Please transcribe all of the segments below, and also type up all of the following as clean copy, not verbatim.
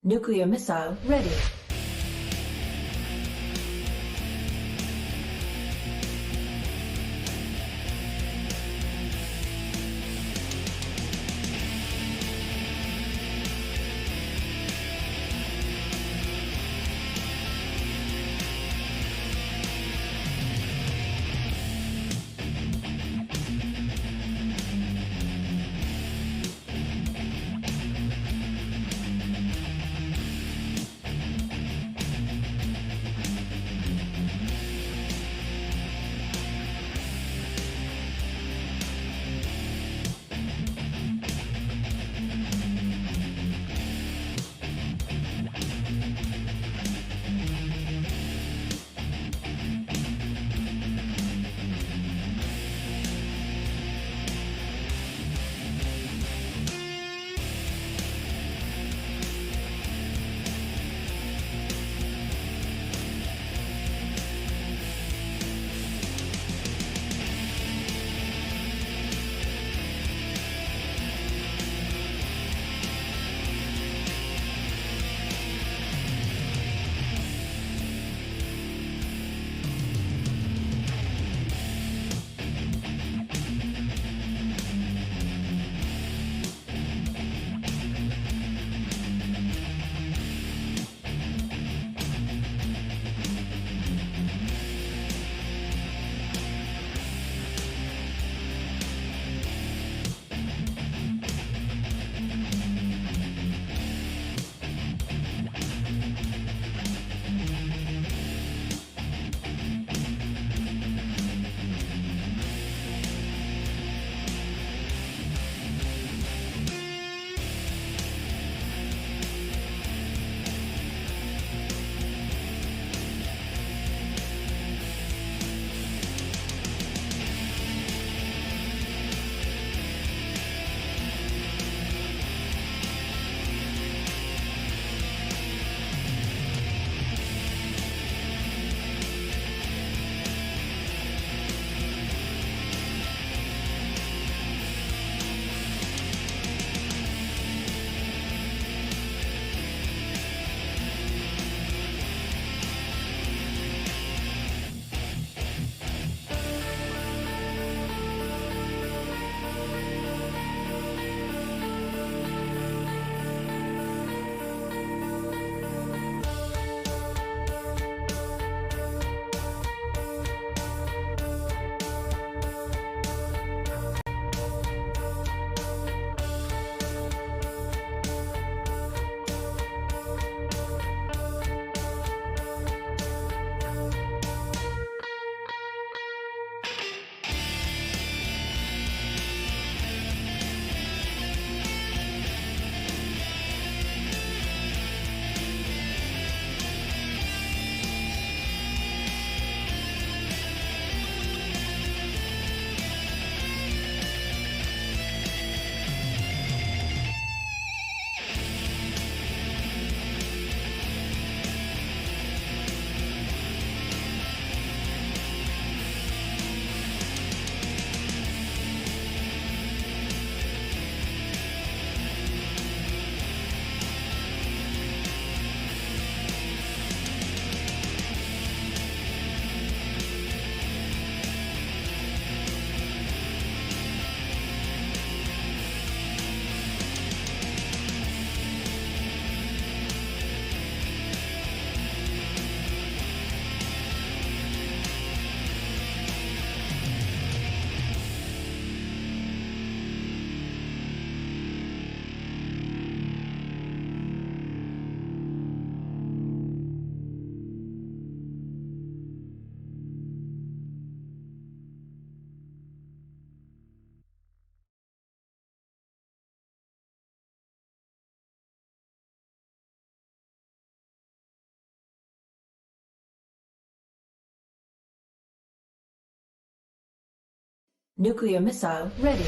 Nuclear missile ready. Nuclear missile ready.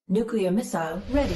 Nuclear missile ready.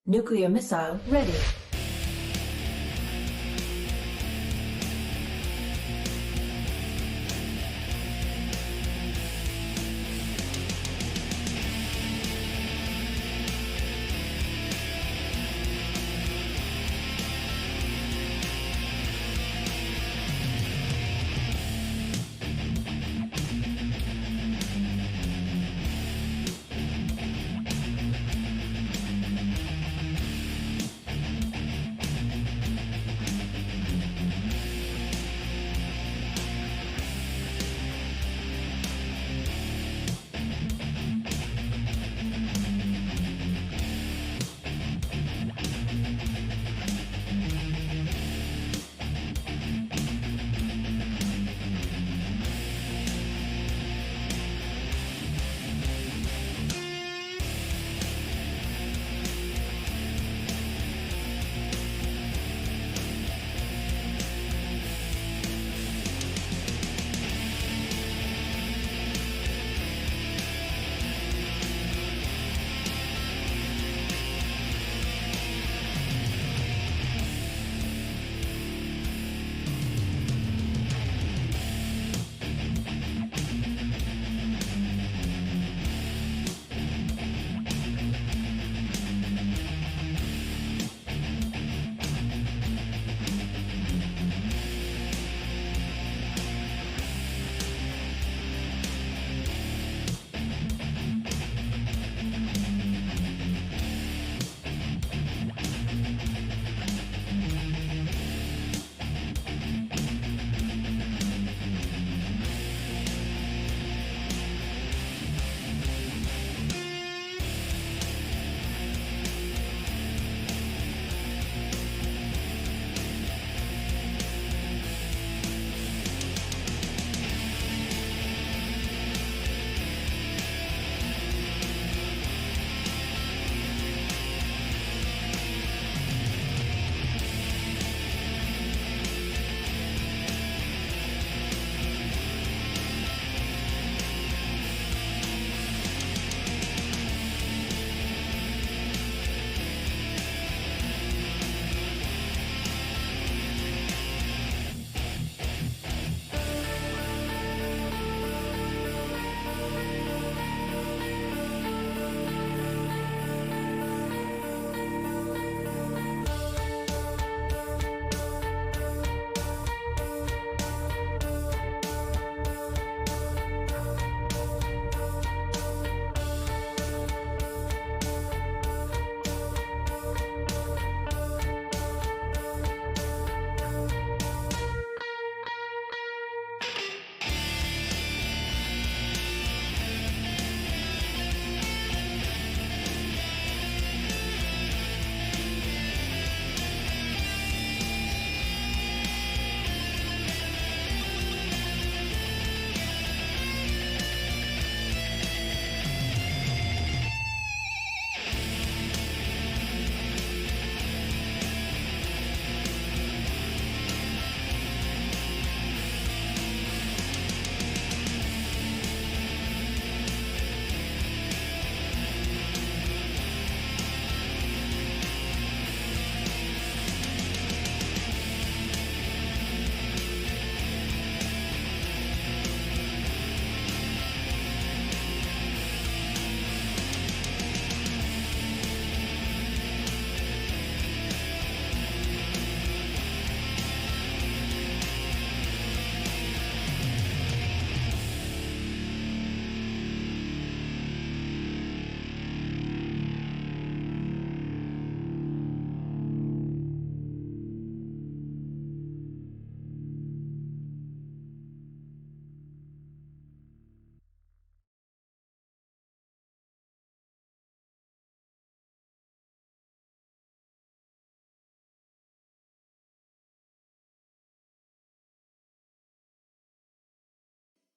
Nuclear missile ready.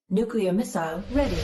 Nuclear missile ready.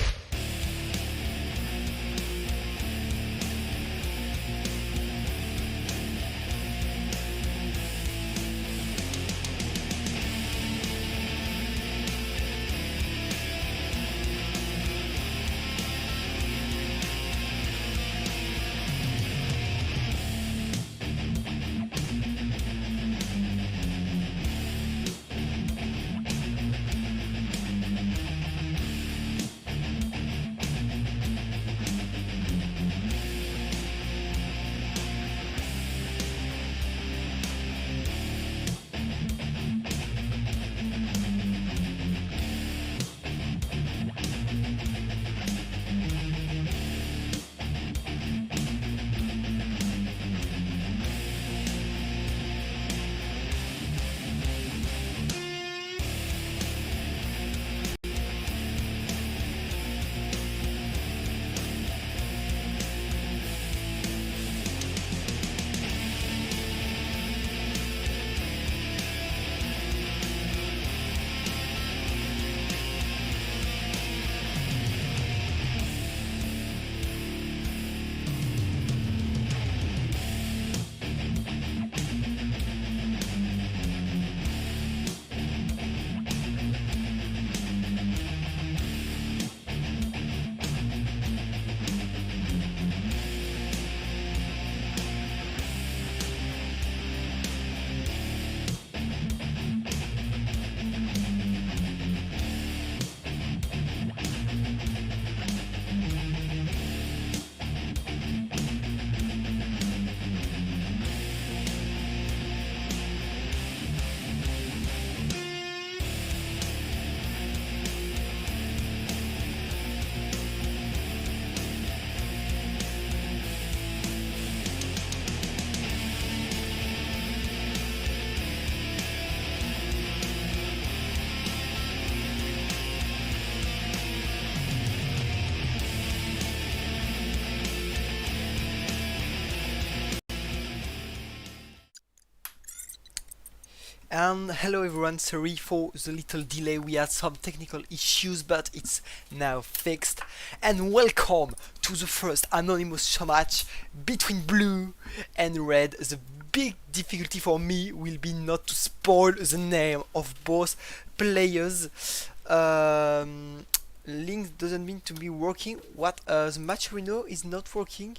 And hello everyone, sorry for the little delay, we had some technical issues but it's now fixed. And welcome to the first anonymous showmatch between blue and red. The big difficulty for me will be not to spoil the name of both players. Link doesn't mean to be working. What, the match we know is not working.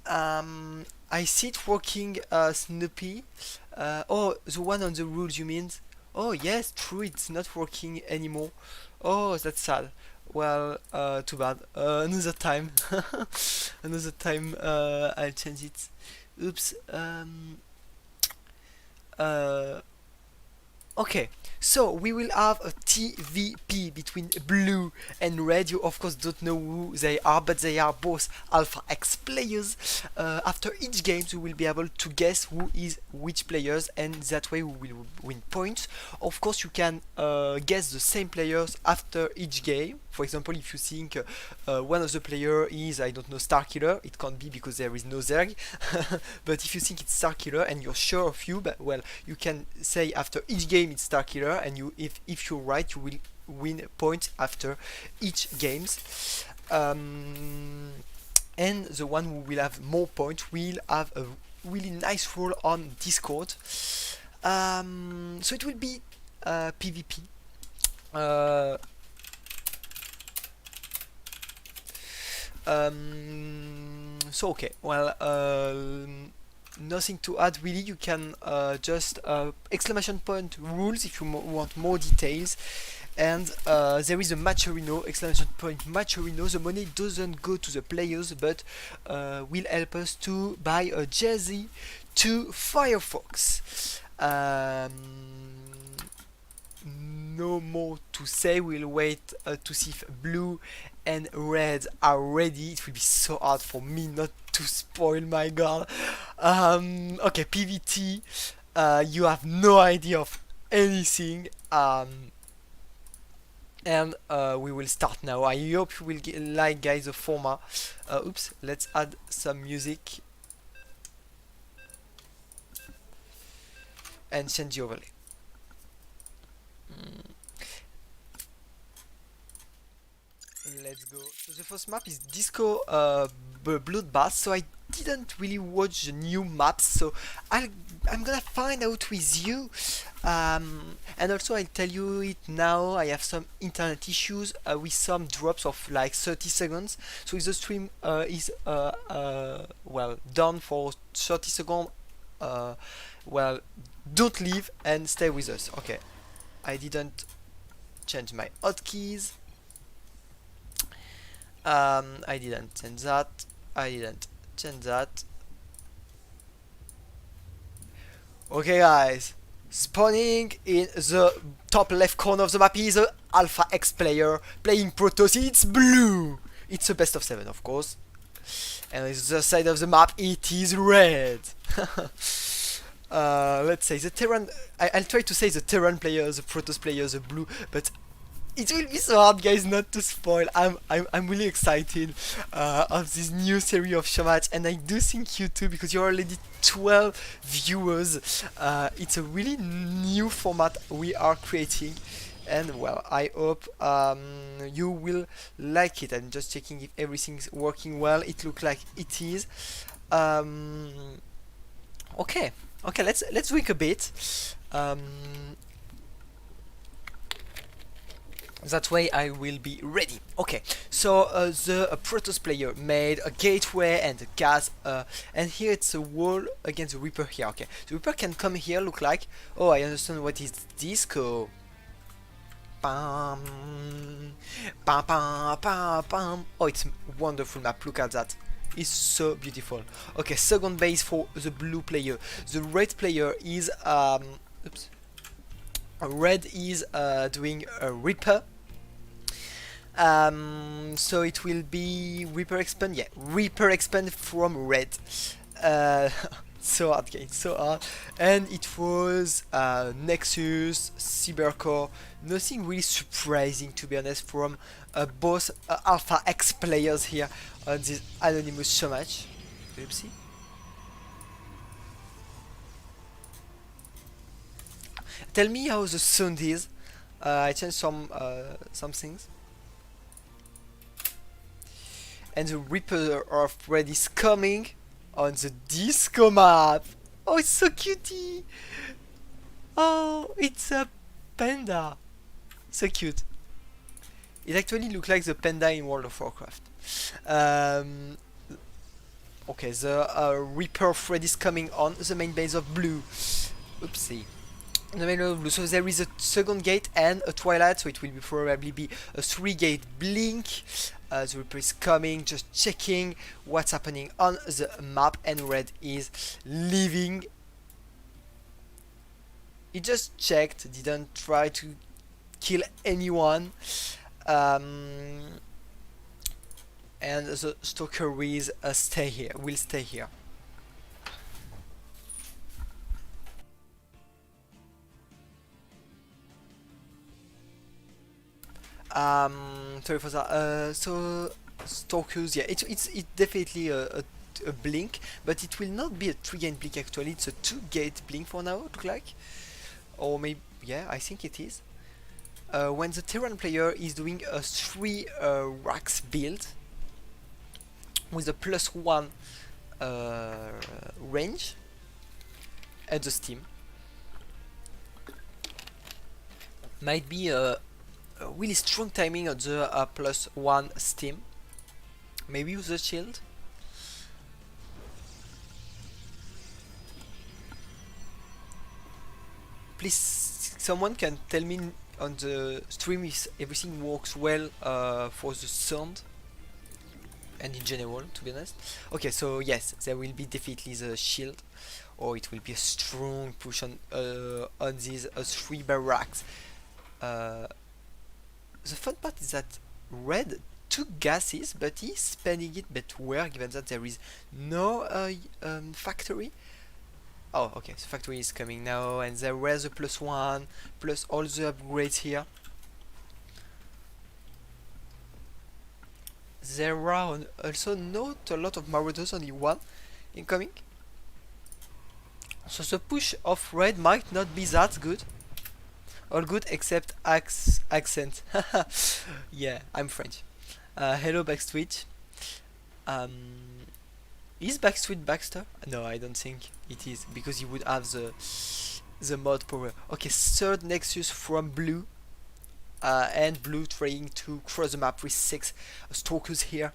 I see it working, Snoopy. Oh, the one on the rules, you mean? Oh, yes, true, it's not working anymore. Oh, that's sad. Well, too bad. Another time. Another time, I'll change it. Oops. Uh, Okay, so we will have a TVP between blue and red. You of course don't know who they are, but they are both Alpha X players. After each game, we will be able to guess who is which players, and that way we will win points. Of course, you can guess the same players after each game. For example, if you think one of the player is, I don't know, Starkiller, it can't be because there is no Zerg. But if you think it's Starkiller and you're sure of you, but well, you can say after each game it's Starkiller, and if you're right, you will win points after each games. And the one who will have more points will have a really nice role on Discord. So it will be PvP. Uh, so okay, well, nothing to add really. You can just exclamation point rules if you want more details. And there is a Macherino, exclamation point Macherino. The money doesn't go to the players, but will help us to buy a jersey to Firefox. No more to say. We'll wait to see if blue and red are ready. It will be so hard for me not to spoil, my god. Okay, PVT. You have no idea of anything. And we will start now. I hope you will like, guys, the format. Oops, let's add some music and change the overlay. Let's go. So the first map is Disco Bloodbath. So I didn't really watch the new maps. So I'll, I'm gonna find out with you. And also I'll tell you it now. I have some internet issues with some drops of like 30 seconds. So if the stream is well done for 30 seconds, uh, well, don't leave and stay with us. Okay. I didn't change my hotkeys. I didn't change that. I didn't change that. Okay, guys. Spawning in the top left corner of the map is a Alpha X player playing Protoss. It's blue. It's a best of 7, of course. And on the side of the map, it is red. Let's say the Terran. I'll try to say the Terran player, the Protoss player, the blue, but it will be so hard, guys, not to spoil. I'm really excited of this new series of Showmatch, and I do think you too, because you're already 12 viewers. It's a really new format we are creating, and well, I hope you will like it. I'm just checking if everything's working well. It looks like it is. Um, okay, okay, let's drink a bit. That way I will be ready. Okay, so the Protoss player made a gateway and a gas, and here it's a wall against the Reaper here. Okay, the Reaper can come here, look like. Oh, I understand what is disco. Bam, bam, bam, bam, bam. Oh, it's wonderful map. Look at that. It's so beautiful. Okay, second base for the blue player. The red player is oops. Red is doing a Reaper. So it will be Reaper expand. Yeah, Reaper expand from red. Uh, so hard game, so hard. And it was Nexus, Cybercore. Nothing really surprising, to be honest, from both Alpha X players here on this anonymous show match. Oopsie. Tell me how the sound is. I changed some things. And the Reaper of Red is coming on the disco map. Oh, it's so cutie. Oh, it's a panda. So cute. It actually looks like the panda in World of Warcraft. Okay, the Reaper of Red is coming on the main base of blue. Oopsie. The main base of blue. So there is a second gate and a twilight, so it will probably be a 3-gate blink. The Reaper is coming, just checking what's happening on the map, and red is leaving. He just checked, didn't try to kill anyone. And the Stalker is stay here, will stay here. Sorry for that. So Stalkers, yeah, it's definitely a blink, but it will not be a 3-gate blink actually. It's a 2-gate blink for now. Look like, or maybe yeah, I think it is. When the Terran player is doing a 3 racks build with a +1 range at the steam, might be a really strong timing on the +1 steam. Maybe use the shield. Please, someone can tell me on the stream if everything works well for the sound and in general, to be honest. Okay, so yes, there will be definitely the shield, or it will be a strong push on these 3 barracks. The fun part is that red took gases, but he's spending it but where, given that there is no factory. Oh, okay, the factory is coming now, and there was a +1, plus all the upgrades here. There are also not a lot of Marauders, only 1 incoming. So the push of red might not be that good. All good except accent. Yeah, I'm French. Hello Backstreet. Um, is Backstreet Baxter? No, I don't think it is because he would have the mod power. Okay, third Nexus from Blue. And Blue trying to cross the map with 6 stalkers here.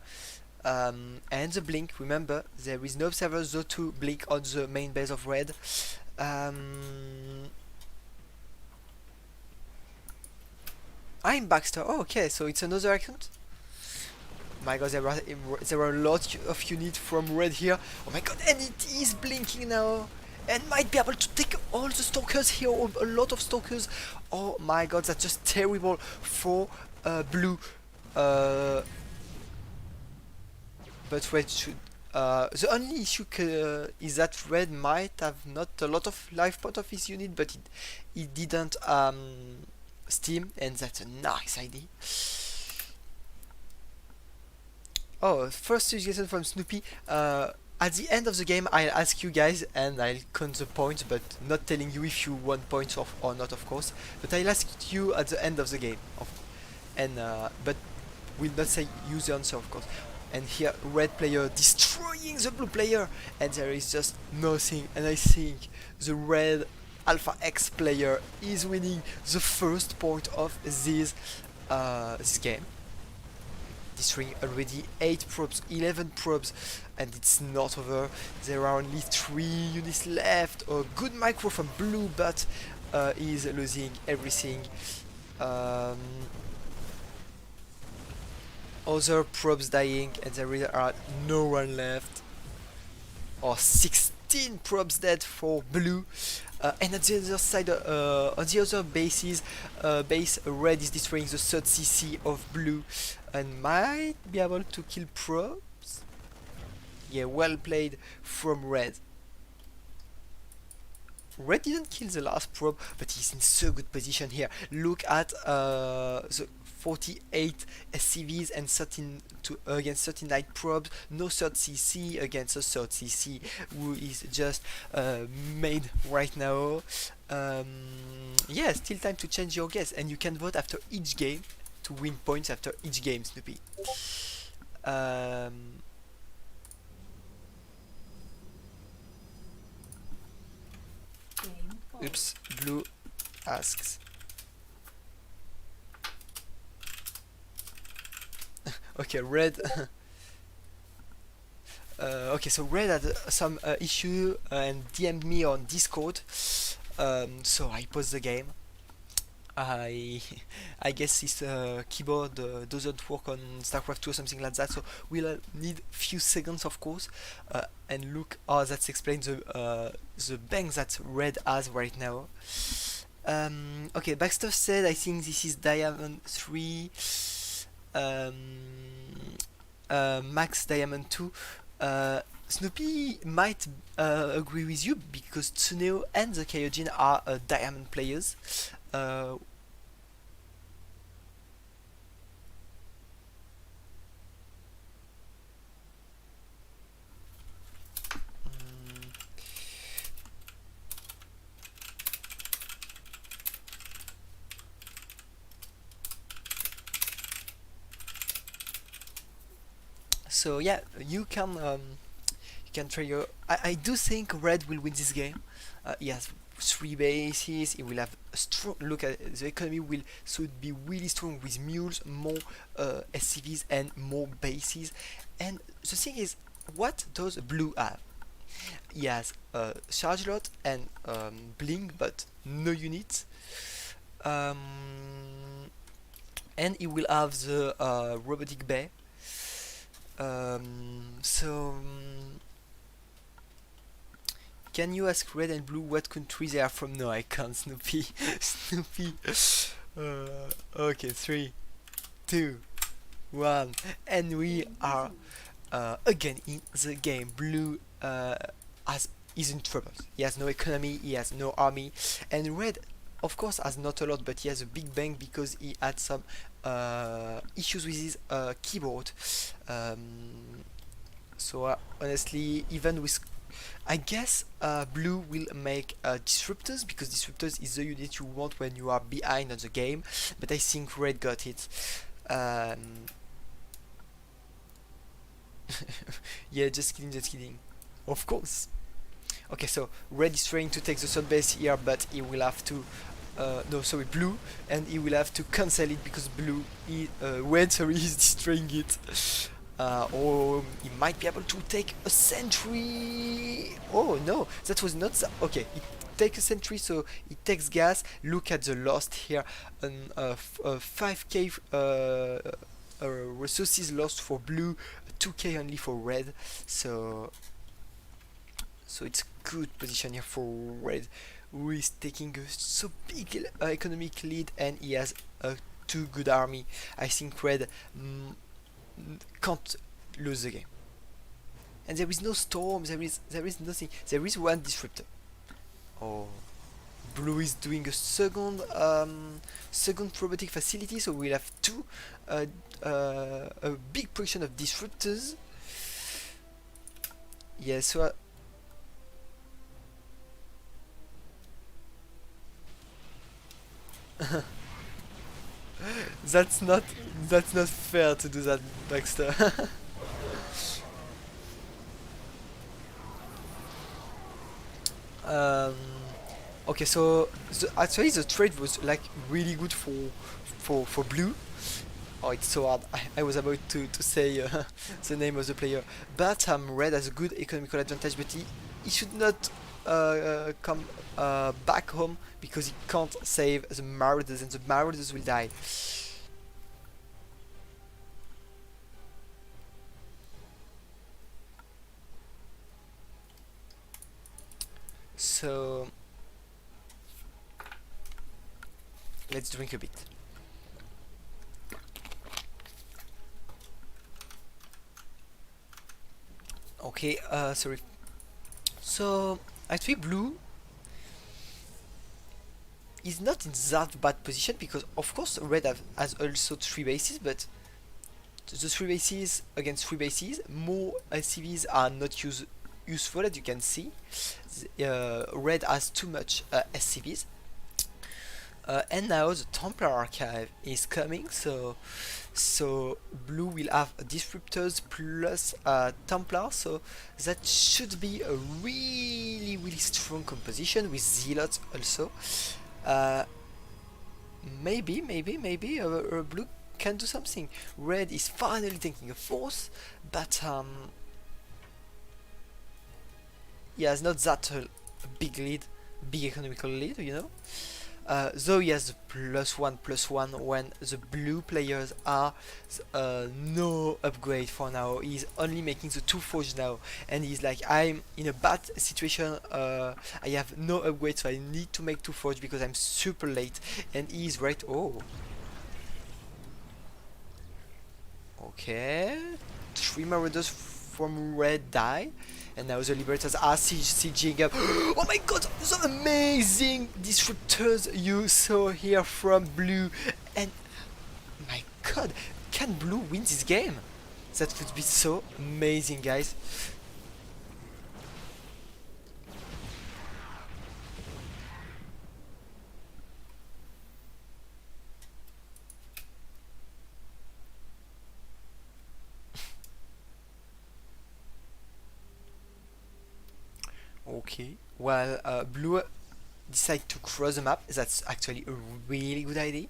And the blink, remember, there is no observer though to blink on the main base of Red. I'm Baxter. Oh, okay, so it's another account. My god, there are a lot of units from Red here. Oh my god, and it is blinking now. And might be able to take all the stalkers here, or a lot of stalkers. Oh my god, that's just terrible for Blue. Uh, but Red should. The only issue is that Red might have not a lot of life pot of his unit, but it didn't steam, and that's a nice idea. Oh, first suggestion from Snoopy. At the end of the game, I'll ask you guys and I'll count the points, but not telling you if you won points or not, of course. But I'll ask you at the end of the game, and but will not say use the answer, of course. And here, red player destroying the blue player, and there is just nothing. And I think the red Alpha X player is winning the first point of this game. Destroying already 8 probes, 11 probes, and it's not over. There are only 3 units left. A good micro from blue, but is losing everything. Other probes dying, and there are no one left. Or 16 probes dead for blue. And at the other side, on the other bases, base red is destroying the third CC of blue and might be able to kill probes. Yeah, well played from red. Red didn't kill the last probe, but he's in so good position here. Look at the 48 SCVs and 13 against 39 probes. No third CC against a third CC who is just made right now. Yeah, still time to change your guess, and you can vote after each game to win points after each game, Snoopy. Oops, blue asks. Okay, red. Okay, so red had some issue and DM'd me on Discord. So I paused the game. I I guess his keyboard doesn't work on StarCraft 2 or something like that, so we'll need few seconds, of course, and look. Oh, that explains the bank that red has right now. Okay, Baxter said I think this is Diamond 3, Max Diamond 2. Snoopy might agree with you because Tsuneo and the Kyojin are diamond players. Mm, so yeah, you can try your. I do think red will win this game. He has 3 bases. He will have a strong look at the economy. Will so be really strong with mules, more SCVs, and more bases. And the thing is, what does blue have? He has charge lot and blink, but no units. Um, and he will have the robotic bay. So can you ask red and blue what country they are from? No, I can't, Snoopy. Snoopy. Okay, 3, 2, 1, and we are again in the game. Blue is in trouble. He has no economy, he has no army, and red, of course, has not a lot, but he has a big bank because he had some issues with his keyboard. So honestly, even with, I guess blue will make disruptors because disruptors is the unit you want when you are behind on the game. But I think red got it. Um, Yeah, just kidding, just kidding. Of course. Okay, so red is trying to take the third base here, but he will have to. No, sorry, blue, and he will have to cancel it because blue, red, sorry, is destroying it. Or he might be able to take a sentry. Oh no, that was not. Okay, it takes a sentry, so it takes gas. Look at the lost here, 5k resources lost for blue, 2k only for red. So it's good position here for red, who is taking a so big economic lead, and he has a too good army. I think red can't lose the game. And there is no storm. There is nothing. There is one disruptor. Oh, blue is doing a second robotic facility, so we'll have a big production of disruptors. Yeah, so that's not that's not fair to do that, Baxter. um, okay, so actually the trade was like really good for blue. Oh, it's so hard. I was about to say the name of the player, but red has a good economical advantage, but he should not come back home because he can't save the marauders, and the marauders will die. So let's drink a bit. Okay, sorry. So actually blue is not in that bad position because of course red has also 3 bases, but the 3 bases against 3 bases, more SCVs are not useful, as you can see. Red has too much SCVs. And now the Templar Archive is coming, so blue will have disruptors plus Templar, so that should be a really strong composition with Zealots also. Uh, maybe blue can do something. Red is finally taking a force, but he has not that big lead, big economical lead, you know. Though he has +1/+1 when the blue players are no upgrade for now. He's only making the 2 forge now, and he's like, I'm in a bad situation. I have no upgrade, so I need to make 2 forge because I'm super late. And he's right. Oh, okay. 3 marauders from red die. And now the Liberators are sieging up. Oh my god, the amazing disruptors you saw here from blue. And my god, can blue win this game? That would be so amazing, guys. Okay, well, blue decide to cross the map. That's actually a really good idea.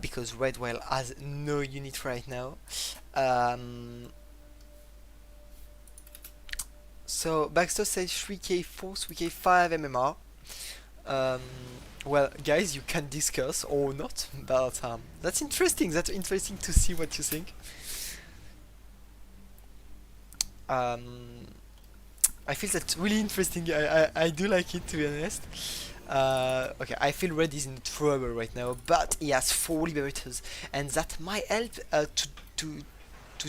Because red, well, has no unit right now. Um, so Baxter says 3k force, 3k 5 MMR. Um, well, guys, you can discuss or not, but that's interesting. That's interesting to see what you think. Um, I feel that's really interesting. I do like it, to be honest. Okay, I feel red is in trouble right now, but he has 4 liberators, and that might help to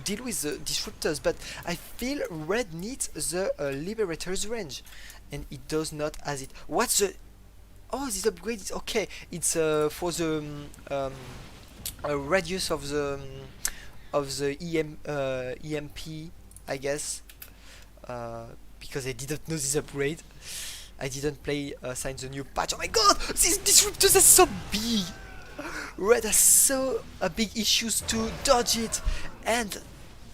deal with the disruptors. But I feel red needs the liberators range, and it does not has it. What's the? Oh, this upgrade is okay. It's for the radius of the EMP, I guess. Uh, because I didn't know this upgrade. I didn't play since the new patch. Oh my god! These disruptors are so big! Red has so big issues to dodge it, and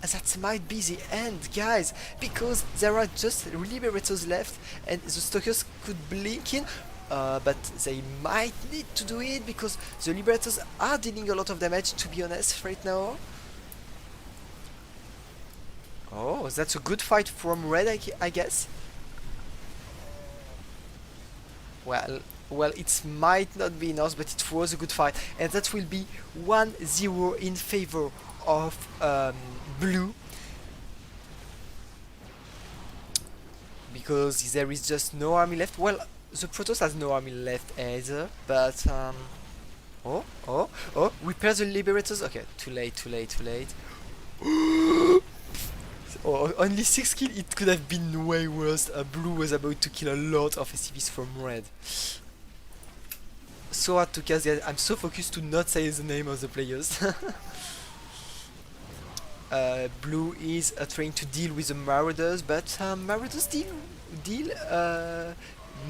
that might be the end, guys, because there are just liberators left, and the stalkers could blink in. But they might need to do it because the liberators are dealing a lot of damage, to be honest, right now. Oh, that's a good fight from red, I guess. Well, well, it might not be enough, but it was a good fight, and that will be 1-0 in favor of blue, because there is just no army left. Well, the Protoss has no army left either, but oh, oh, oh, repair the liberators. Okay, too late, too late, too late. Oh, only 6 kills, it could have been way worse. Blue was about to kill a lot of SCVs from red. So hard to cast, guys. I'm so focused to not say the name of the players. Blue is trying to deal with the Marauders, but Marauders deal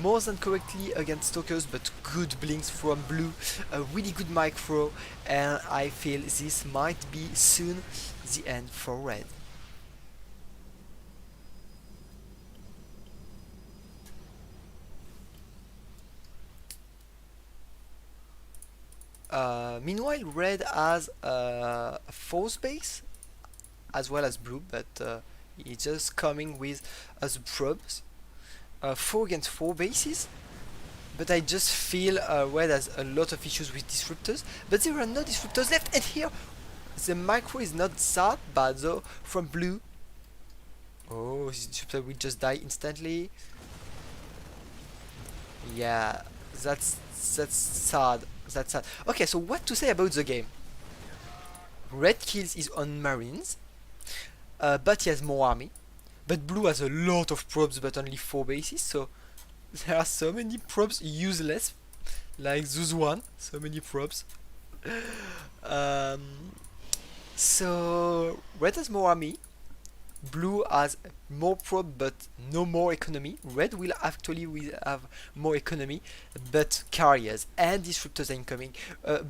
more than correctly against Stalkers, but good blinks from Blue, a really good micro, and I feel this might be soon the end for Red. Meanwhile, Red has a force base as well as Blue, but he's just coming with the probes. 4 against 4 bases, but I just feel Red has a lot of issues with disruptors, but there are no disruptors left, and here the micro is not that bad though from Blue. Oh, this disruptor will just die instantly. Yeah, that's sad. That's sad. Okay, so what to say about the game? Red kills his own marines, but he has more army. But Blue has a lot of probes, but only 4 bases, so there are so many probes useless, like this one. So many probes. Um, so Red has more army. Blue has more probe but no more economy. Red will have more economy but carriers and disruptors are incoming.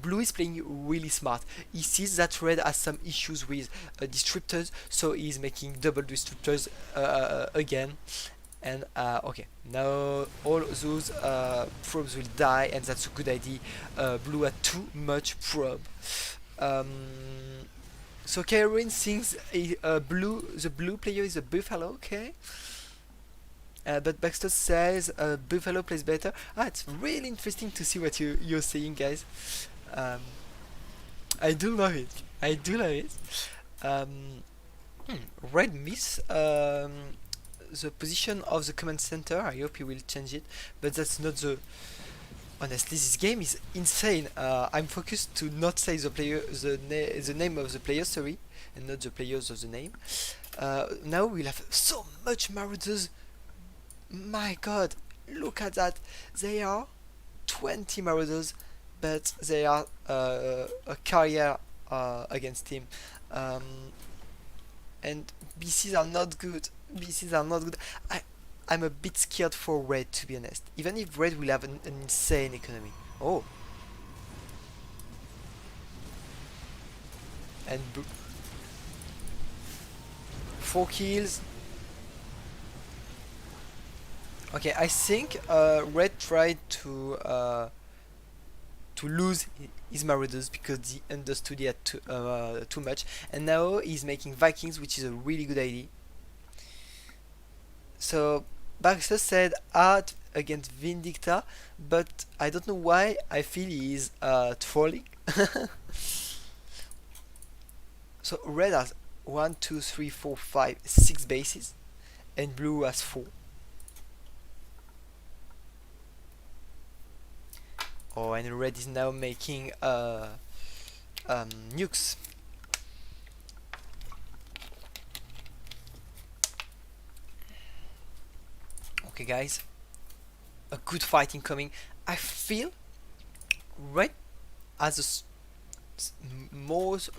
Blue is playing really smart. He sees that Red has some issues with disruptors, so he's making double disruptors again. And okay, now all those probes will die, and that's a good idea. Blue had too much probe. Um, so Karen thinks the blue player is a Buffalo, okay? But Baxter says Buffalo plays better. It's really interesting to see what you're saying, guys. Um, I do love it. I do love it. Um, Red miss the position of the command center. I hope he will change it, but that's not the. Honestly, this game is insane. I'm focused to not say the name of the player, sorry, and not the players of the name. Now we'll have so much Marauders. My God, look at that. They are 20 Marauders, but they are a carrier against him. Um, and BCs are not good. BCs are not good. I'm a bit scared for Red, to be honest. Even if Red will have an insane economy. Oh. And 4 kills. Okay, I think Red tried to lose his Marauders because he understood he had too much, and now he's making Vikings, which is a really good idea. So Baxter said art against Vindicta, but I don't know why I feel he is trolling. So red has 1, 2, 3, 4, 5, 6 bases, and blue has 4. Oh, and red is now making nukes. Okay, guys, a good fight incoming. I feel red has a most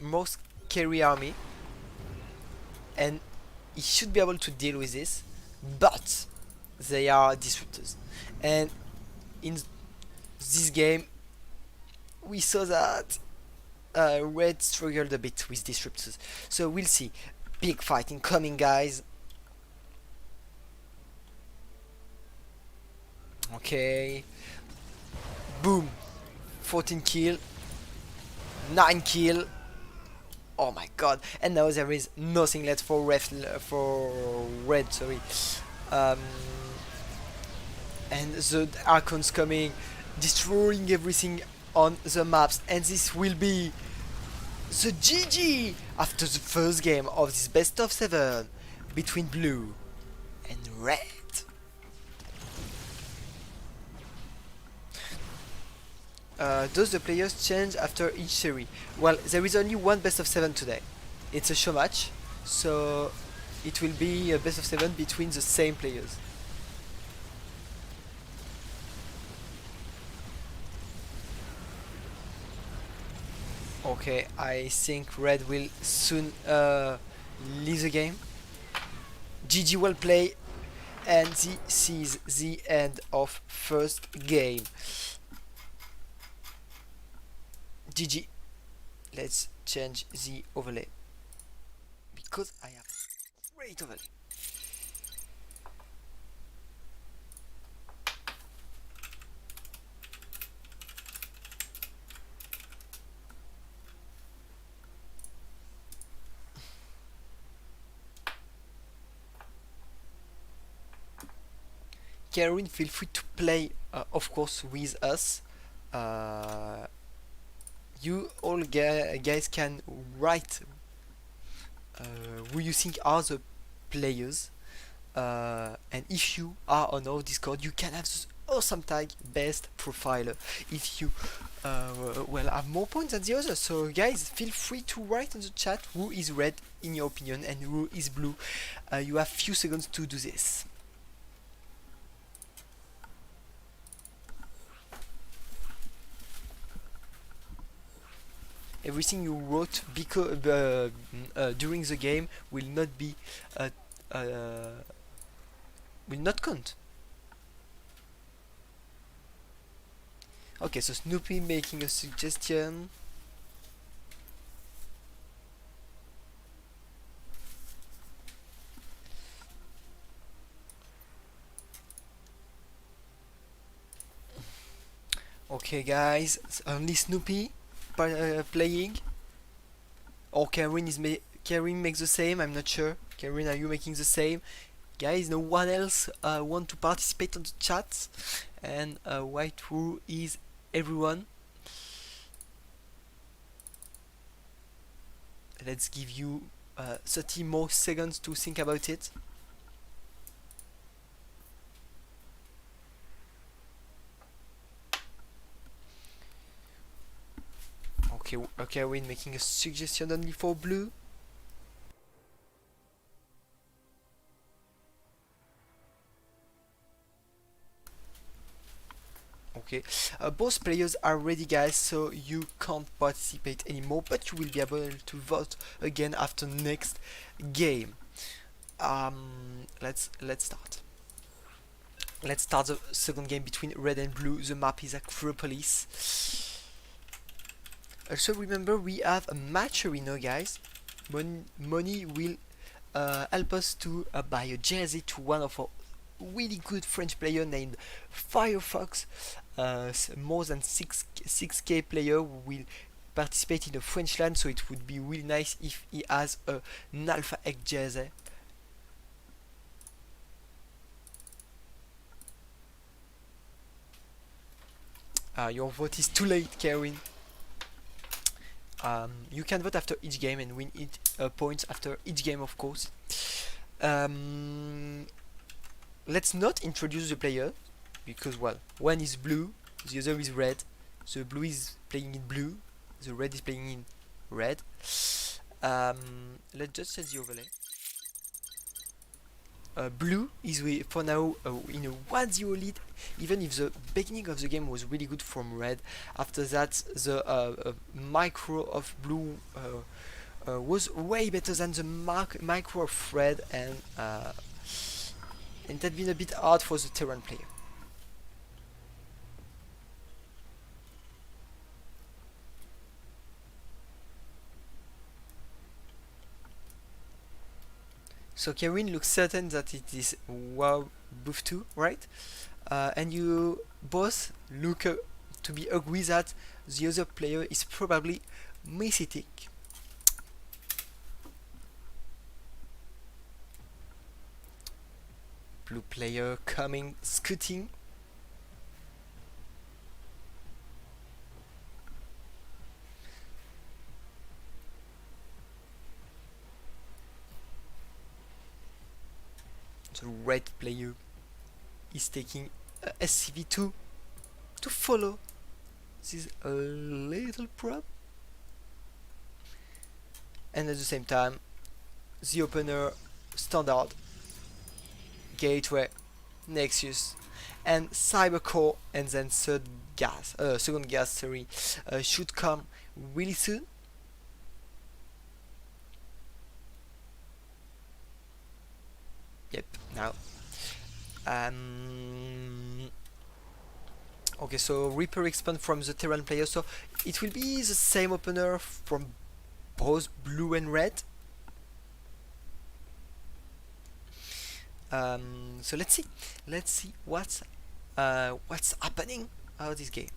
carry army, and he should be able to deal with this, but they are disruptors, and in this game we saw that red struggled a bit with disruptors, so we'll see. Big fight incoming, guys. Okay. Boom. 14 kill. 9 kill. Oh my god. And now there is nothing left for red, sorry. Um, and the Archons coming, destroying everything on the maps. And this will be the GG after the first game of this best of 7 between blue and red. Does the players change after each series? Well, there is only one best of 7 today. It's a show match, so it will be a best of 7 between the same players. Okay, I think red will soon leave the game. GG well play, and this is the end of first game. GG. Let's change the overlay because I have great overlay. Karen, feel free to play, of course, with us. Uh, you all guys can write who you think are the players, and if you are on our Discord, you can have this awesome tag best profiler if you well have more points than the others. So guys, feel free to write in the chat who is red in your opinion and who is blue. You have few seconds to do this. Everything you wrote because during the game will not be uh, uh, will not count. Okay, so Snoopy making a suggestion. Okay, guys, it's only Snoopy playing. Or Karen Karen makes the same. I'm not sure. Karen, are you making the same? Guys, no one else want to participate on the chat. And white rule is everyone. Let's give you 30 more seconds to think about it. Okay, okay, we're making a suggestion only for blue. Okay, both players are ready, guys, so you can't participate anymore, but you will be able to vote again after next game. Let's start. Let's start the second game between red and blue. The map is Acropolis. Also remember we have a match arena, guys. Money will help us to buy a jersey to one of our really good French player named Firefox. More than 6k player will participate in the French land, so it would be really nice if he has an Alpha X jersey. Your vote is too late, Karen. You can vote after each game and win points after each game, of course. Let's not introduce the player because, well, one is blue, the other is red. The blue is playing in blue, the red is playing in red. Let's just set the overlay. Blue is for now in a 1-0 lead, even if the beginning of the game was really good from red. After that, the micro of blue was way better than the micro of red, and it had been a bit hard for the Terran player. So Kevin looks certain that it is wow buff 2, right? And you both look to be agree that the other player is probably Mythic. Blue player coming, scooting. The red player is taking a SCV2 to follow this little prop. And at the same time, the opener standard, gateway, Nexus, and Cybercore, and then second gas, sorry, should come really soon. Yep. Now, okay, so Reaper expand from the Terran player, so it will be the same opener from both blue and red. So let's see what's happening out this game.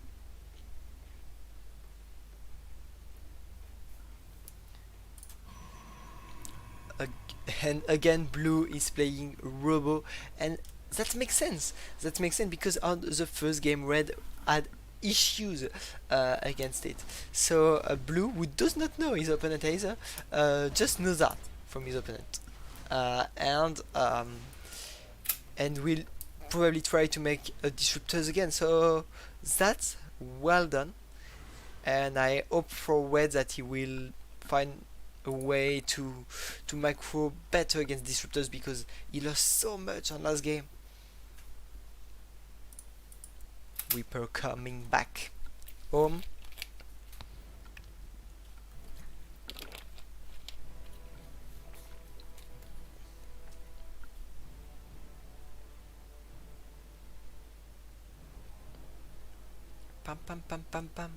And again, blue is playing Robo, and that makes sense. That makes sense because on the first game, red had issues against it. So blue, who does not know his opponent either, just knows that from his opponent, and will probably try to make disruptors again. So that's well done, and I hope for red that he will find a way to macro better against disruptors because he lost so much on last game. Reaper coming back home. Pam pam pam pam pam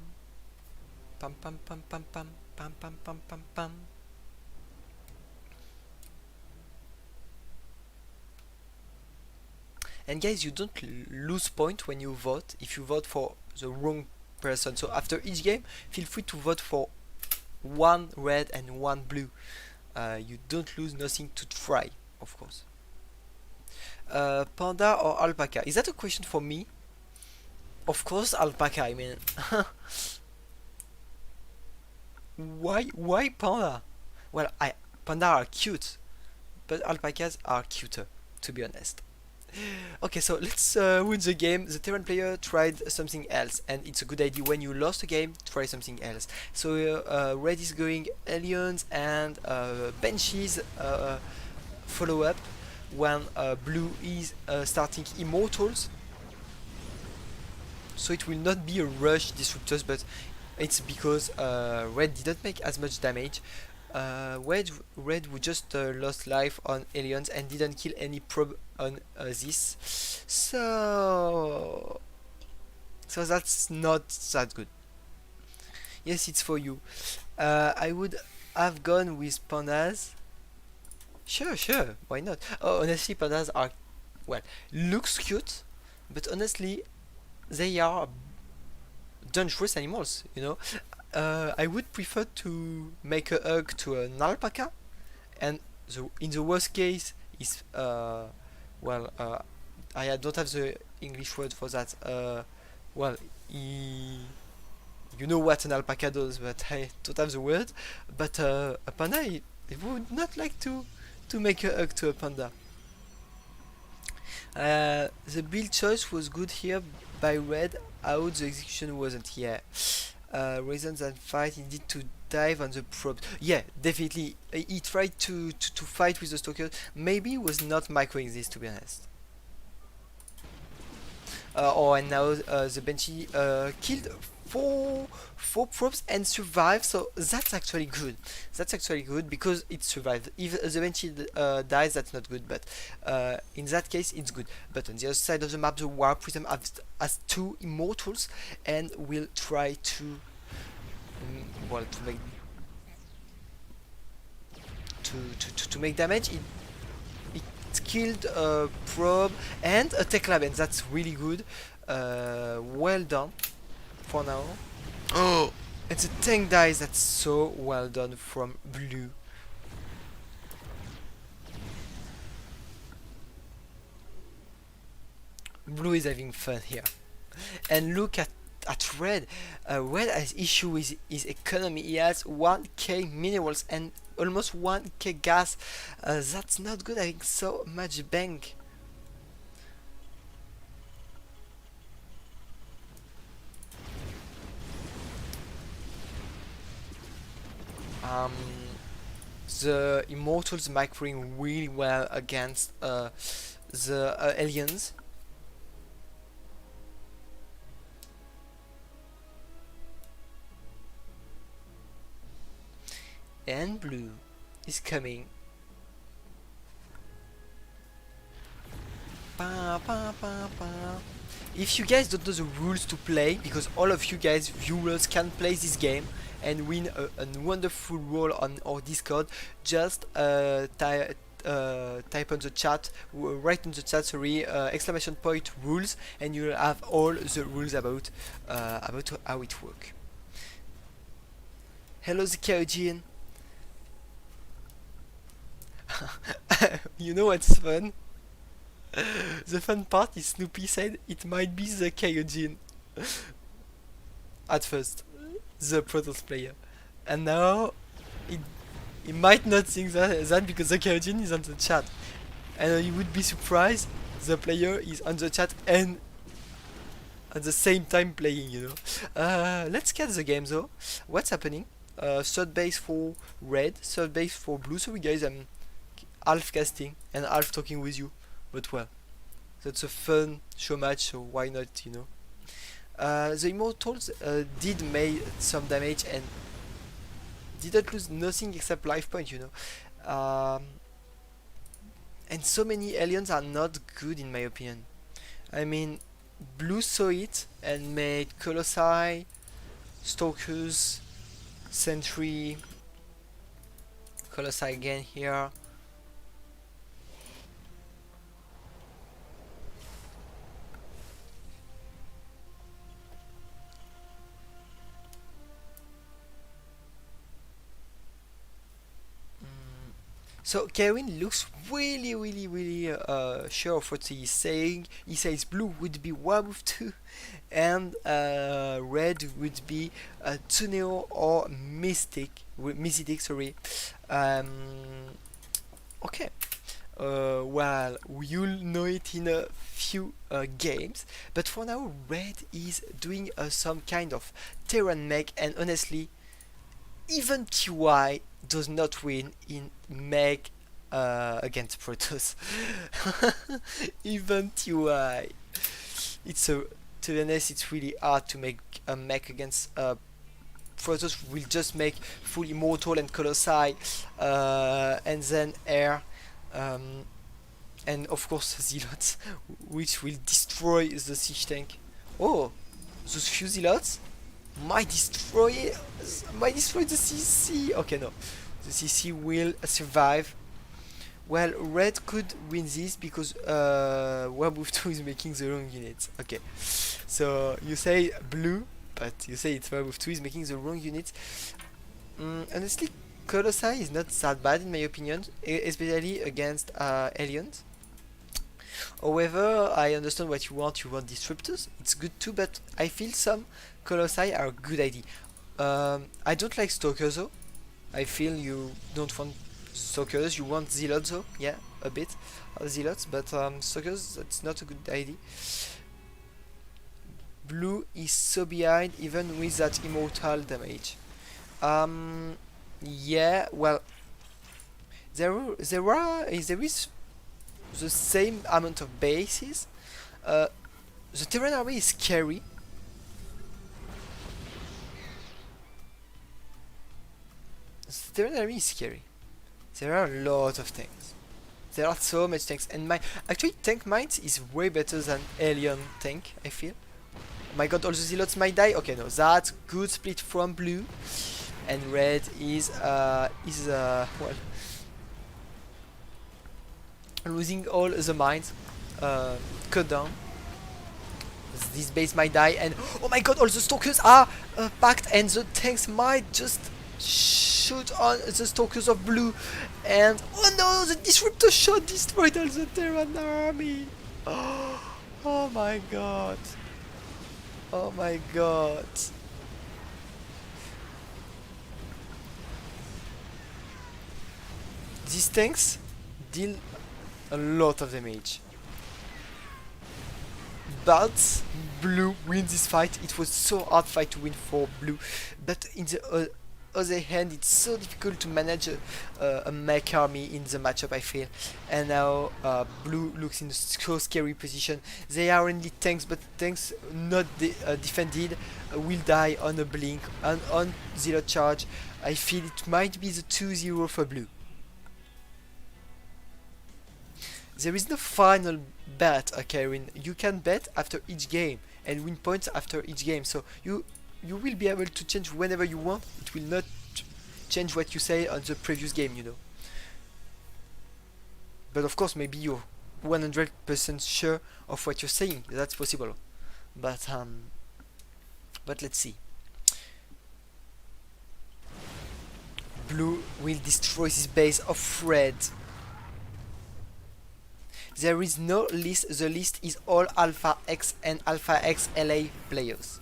pam pam pam pam pam pam pam pam pam pam. And guys, you don't lose point when you vote if you vote for the wrong person. So after each game, feel free to vote for one red and one blue. You don't lose nothing to try, of course. Panda or alpaca? Is that a question for me? Of course, alpaca. I mean, why panda? Well, panda are cute, but alpacas are cuter, to be honest. Okay, so let's win the game. The Terran player tried something else, and it's a good idea when you lost a game, try something else. So red is going aliens and benches follow up, when blue is starting immortals. So it will not be a rush disruptors, but it's because red didn't make as much damage. Red who just lost life on aliens and didn't kill any probe on this, so that's not that good. Yes, it's for you. I would have gone with pandas. Sure, why not? Oh, honestly, pandas are, well, looks cute, but honestly, they are dangerous animals. I would prefer to make a hug to an alpaca, and in the worst case is I don't have the English word for that. Well, you know what an alpaca does, but I don't have the word. But a panda, I would not like to make a hug to a panda. The build choice was good here by red. Out the execution wasn't. Yeah. Reasons and fight indeed to dive on the probe. Yeah, definitely. He tried to fight with the stalker. Maybe he was not microing this, to be honest. And now the Banshee killed four probes and survived, so that's actually good. That's actually good because it survived. If the Banshee dies, that's not good, but in that case, it's good. But on the other side of the map, the War Prism has two immortals and will try to to make damage. skilled probe and a tech lab, and that's really good. Well done for now. Oh, and the tank dies. That's so well done from blue. Blue is having fun here. And look at red. Red has issue with his economy. He has 1k minerals and almost 1k gas. That's not good having so much bank. Um, the immortals microing really well against the aliens. And blue is coming. Ba, ba, ba, ba. If you guys don't know the rules to play, because all of you guys viewers can play this game and win a wonderful role on our Discord, just type on the chat, write in the chat, sorry, exclamation point rules, and you'll have all the rules about how it works. Hello, the Kyojin. You know what's fun? The fun part is Snoopy said it might be the Kyojin at first, the Protoss player, and now he might not think that because the Kyojin is on the chat, and you would be surprised the player is on the chat and at the same time playing, you know. Let's get the game though. What's happening? Third base for red, third base for blue. Sorry guys, I'm half casting and half talking with you, but well, that's a fun show match, so why not, you know. The immortals did make some damage and didn't lose nothing except life point, you know. And so many aliens are not good in my opinion. I mean, blue saw it and made Colossi, Stalkers, Sentry, Colossi again here. So Kevin looks really sure of what he's saying. He says blue would be werewolf 2 and red would be Tuneo or Mystic, sorry. Okay. Well, you'll know it in a few games, but for now red is doing some kind of Terran mech, and honestly even TY does not win in mech against Protoss. Even TY. It's a, to be honest, it's really hard to make a mech against Protoss. Will just make full immortal and Colossi, and then air, and of course Zealots, which will destroy the siege tank. Oh, those few Zealots might destroy the CC. Okay, no, the CC will survive. Well, red could win this because Werewolf 2 is making the wrong units. Okay, so you say blue, but you say it's Werewolf 2 is making the wrong units. Honestly, Colossi is not that bad in my opinion, especially against aliens. However, I understand what you want. You want disruptors. It's good too, but I feel some Colossi are a good idea. I don't like Stalkers though. I feel you don't want Stalkers. You want Zealots though. Yeah, a bit of Zealots, but Stalkers, that's not a good idea. Blue is so behind even with that immortal damage. Yeah, well, there is the same amount of bases. The Terran army is scary. The Terran army is scary. There are a lot of tanks. There are so much tanks, and my actually tank mines is way better than alien tank. I feel. My God, all the zealots might die. Okay, no, that's good split from blue, and red is well. losing all the mines. Cut down. This base might die, and oh my god, all the stalkers are packed, and the tanks might just shoot on the stalkers of blue. And oh no, the disruptor shot destroyed all the Terran army. Oh my god. Oh my god. These tanks deal a lot of damage. But blue wins this fight. It was so hard fight to win for blue. But in the other hand, it's so difficult to manage a mech army in the matchup, I feel. And now blue looks in a so scary position. They are only tanks, but tanks not defended will die on a blink and on zero charge. I feel it might be the 2-0 for blue. There is no final bet, Karen. You can bet after each game and win points after each game. So you will be able to change whenever you want. It will not change what you say on the previous game, you know. But of course, maybe you're 100% sure of what you're saying. That's possible. But let's see. Blue will destroy this base of red. There is no list, the list is all Alpha X and Alpha X LA players.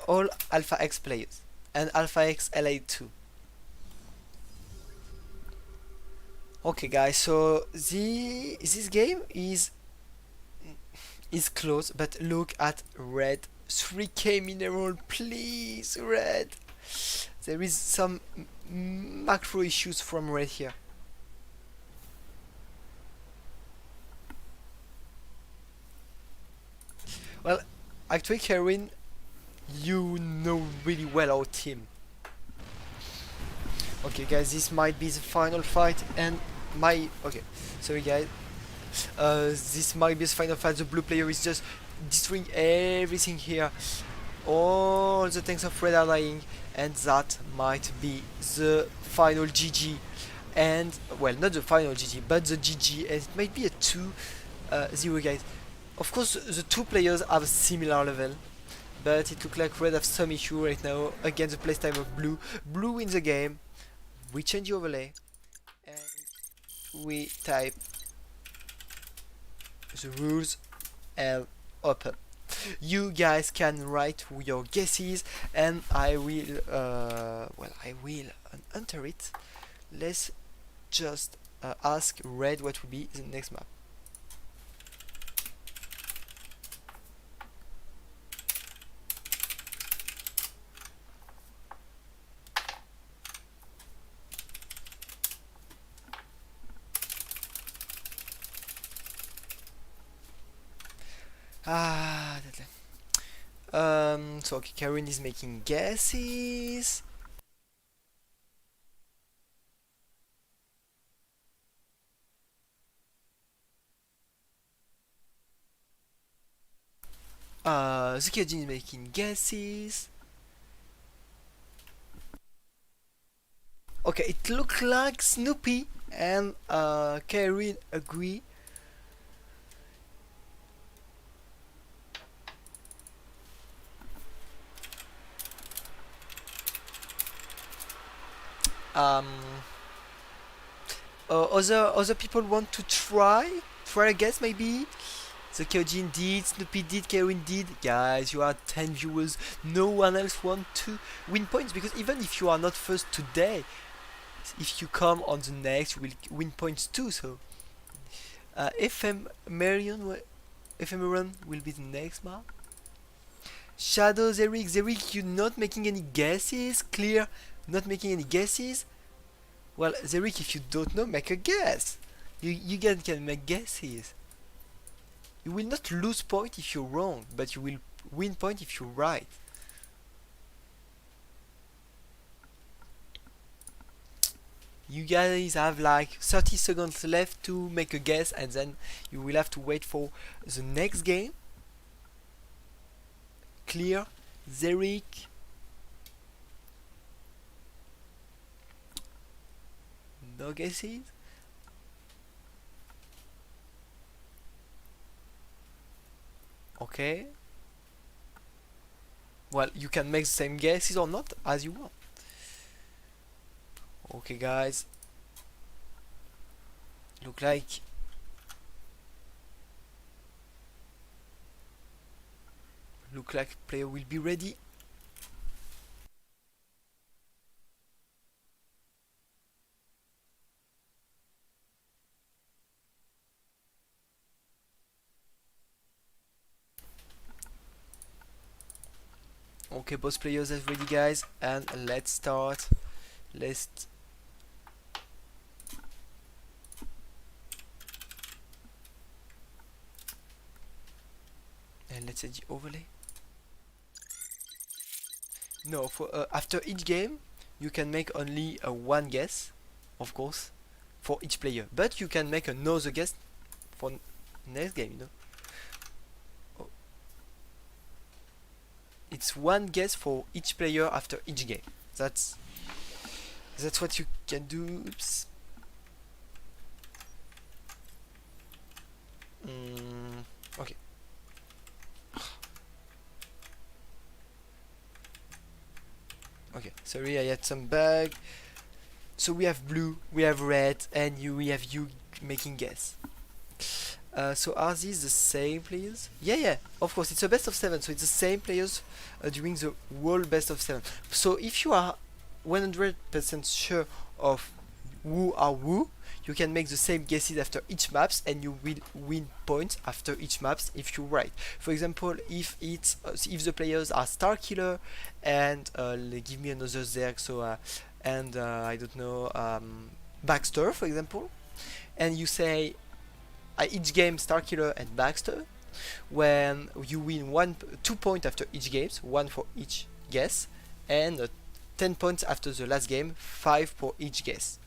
All Alpha X players and Alpha X LA too. Okay guys, so this game is close, but look at red. 3k mineral, please, red. There is some macro issues from red here. Well, actually, Karen, you know really well our team. Okay, guys, this might be the final fight, and okay, sorry, guys. This might be the final fight. The blue player is just destroying everything here. All the tanks of red are dying, and that might be the final GG. And well, not the final GG, but the GG, and it might be a 2-0, guys. Of course, the two players have a similar level, but it looks like red have some issue right now against the playstyle of blue. Blue wins the game. We change the overlay, and we type the rules and open. You guys can write your guesses, and I will enter it. Let's just ask red what will be the next map. So okay, Karen is making guesses. Zukiajin is making guesses. Okay, it looks like Snoopy and Karen agree. Other people want to try a guess maybe. The Kyojin did, Snoopy did, Karen did. Guys, you are 10 viewers. No one else want to win points, because even if you are not first today, if you come on the next, you will win points too. So Ephemeron will be the next map. Shadows, Eric, you're not making any guesses. Clear, not making any guesses. Well, Eric, if you don't know, make a guess. You can make guesses. You will not lose point if you're wrong, but you will win point if you're right. You guys have like 30 seconds left to make a guess, and then you will have to wait for the next game. Clear, Zerek. No guesses? Okay. Well, you can make the same guesses or not as you want. Okay, guys. Look like player will be ready. Okay, both players are ready, guys, and let's start. Let's let's set the overlay. No, for after each game, you can make only one guess, of course, for each player. But you can make another guess for next game. Oh, it's one guess for each player after each game. That's what you can do. Oops. Okay. Okay. Sorry, I had some bug. So we have blue, we have red, and we have you making guess. So are these the same players? Yeah, of course, it's a best of 7, so it's the same players during the whole best of 7. So if you are 100% sure of who are who, you can make the same guesses after each maps and you will win points after each maps if you right. For example, if it's if the players are Star Killer and give me another Zerg, so and I don't know, Baxter, for example, and you say each game Star Killer and Baxter, when you win 2 points after each game, 1 for each guess, and 10 points after the last game, 5 for each guess.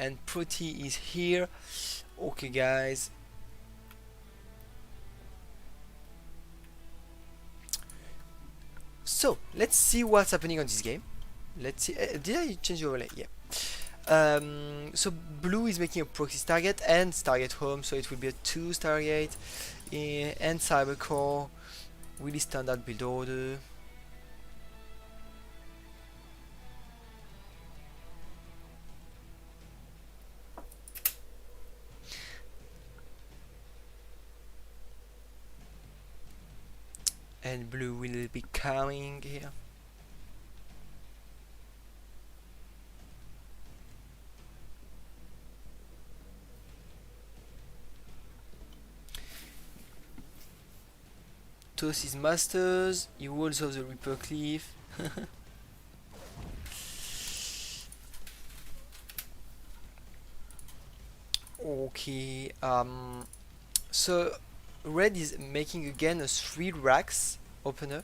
And Pretty is here. Okay, guys. So let's see what's happening on this game. Let's see. Did I change the overlay? Yeah. So blue is making a proxy target and Stargate home, so it will be a 2 Stargate and Cybercore. Really standard build order. And blue will be coming here. Toss his masters, he walls of the Reaper Cliff. Okay, so red is making again a 3 racks opener,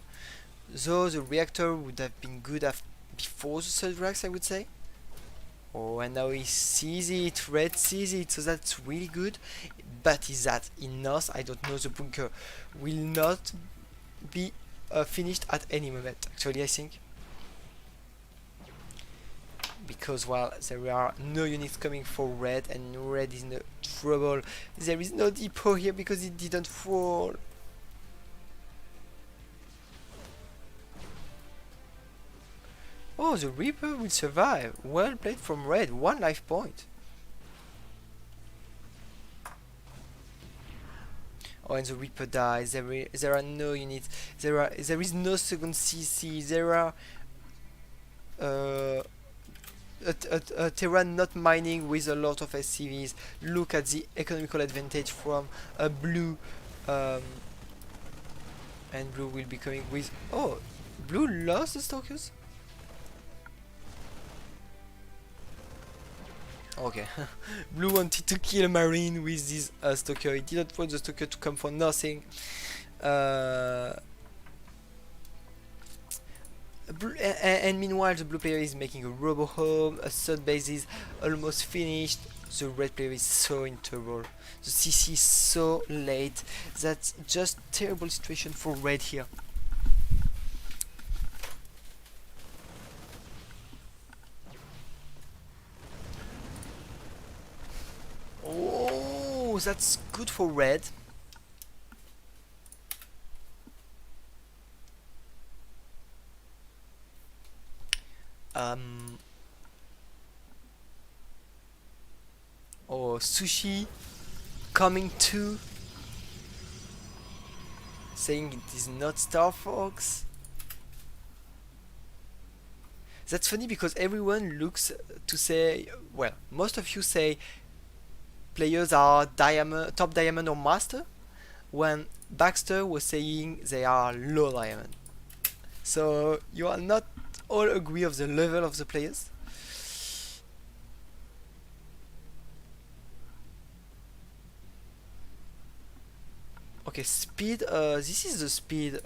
though the reactor would have been good before the 3rd racks, I would say. Oh, and now he sees it, red sees it, so that's really good. But is that enough? I don't know, the bunker will not be finished at any moment, actually, I think. Because while there are no units coming for red and red is in trouble, there is no depot here because it didn't fall. Oh, the Reaper will survive. Well played from red, 1 life point. Oh, and the Reaper dies. There are no units. There is no second CC. There are Terra not mining with a lot of SCVs. Look at the economical advantage from blue, and blue will be coming with. Oh, blue lost the stalkers. Okay, blue wanted to kill a marine with this stalker. He didn't want the stalker to come for nothing. And meanwhile, the blue player is making a robo home. A third base is almost finished. The red player is so in trouble. The CC is so late. That's just terrible situation for red here. Oh, that's good for red. Oh, sushi coming too, saying it is not Star Fox. That's funny because everyone looks to say, well, most of you say players are diamond, top diamond or master, when Baxter was saying they are low diamond. So you are not all agree of the level of the players. Okay, speed. This is the speed.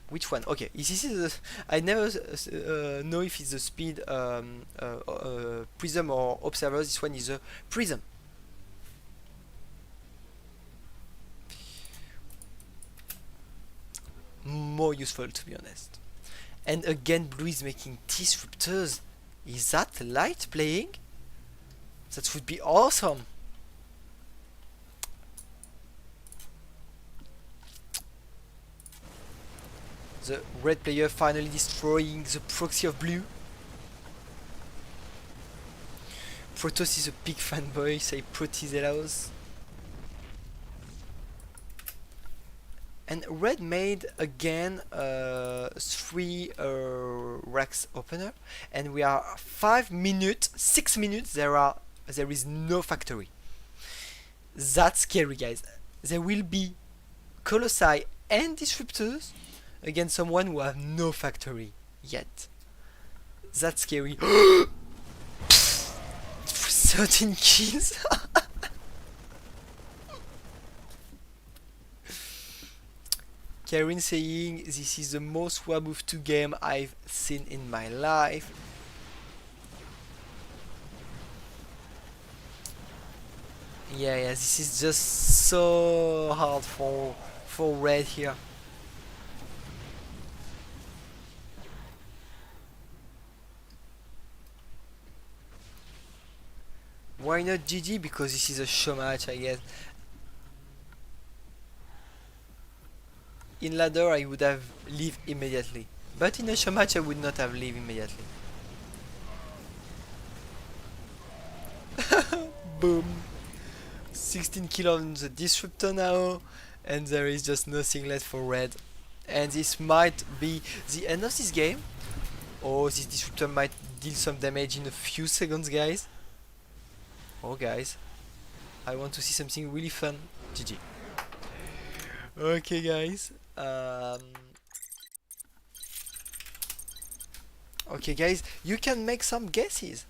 Which one? Okay, this is the. I never know if it's the speed prism or observer. This one is a prism. More useful, to be honest. And again, blue is making disruptors. Is that light playing? That would be awesome. The red player finally destroying the proxy of blue. Protoss is a big fanboy, say Protizelos. And red made again 3 racks opener, and we are 5 minutes, 6 minutes. There is no factory. That's scary, guys. There will be Colossi and Disruptors against someone who have no factory yet. That's scary. 13 kills. Karen saying this is the most Waboof 2 game I've seen in my life. Yeah, this is just so hard for red here. Why not GG? Because this is a show match, I guess. In ladder I would have leave immediately, but in a show match I would not have leave immediately. Boom. 16 kill on the disruptor now, and there is just nothing left for red. And this might be the end of this game. Oh, this disruptor might deal some damage in a few seconds, guys. Oh, guys, I want to see something really fun. GG. Okay, guys. Okay, guys, you can make some guesses.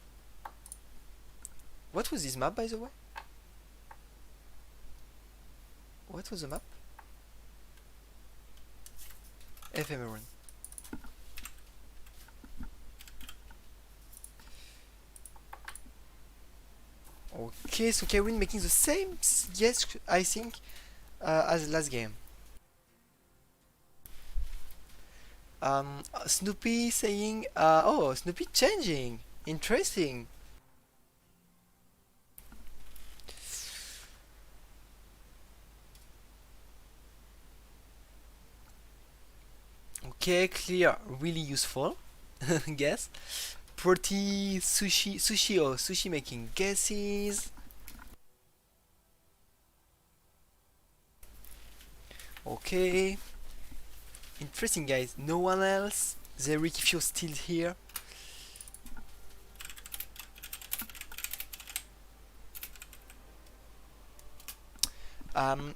What was this map, by the way? What was the map? Ephemeron. Okay, so Kevin making the same guess, I think, as last game. Snoopy saying, oh, Snoopy changing. Interesting. Okay, clear, really useful. Guess. Pretty sushi making guesses. Okay. Interesting, guys. No one else. Zeric, if you're still here.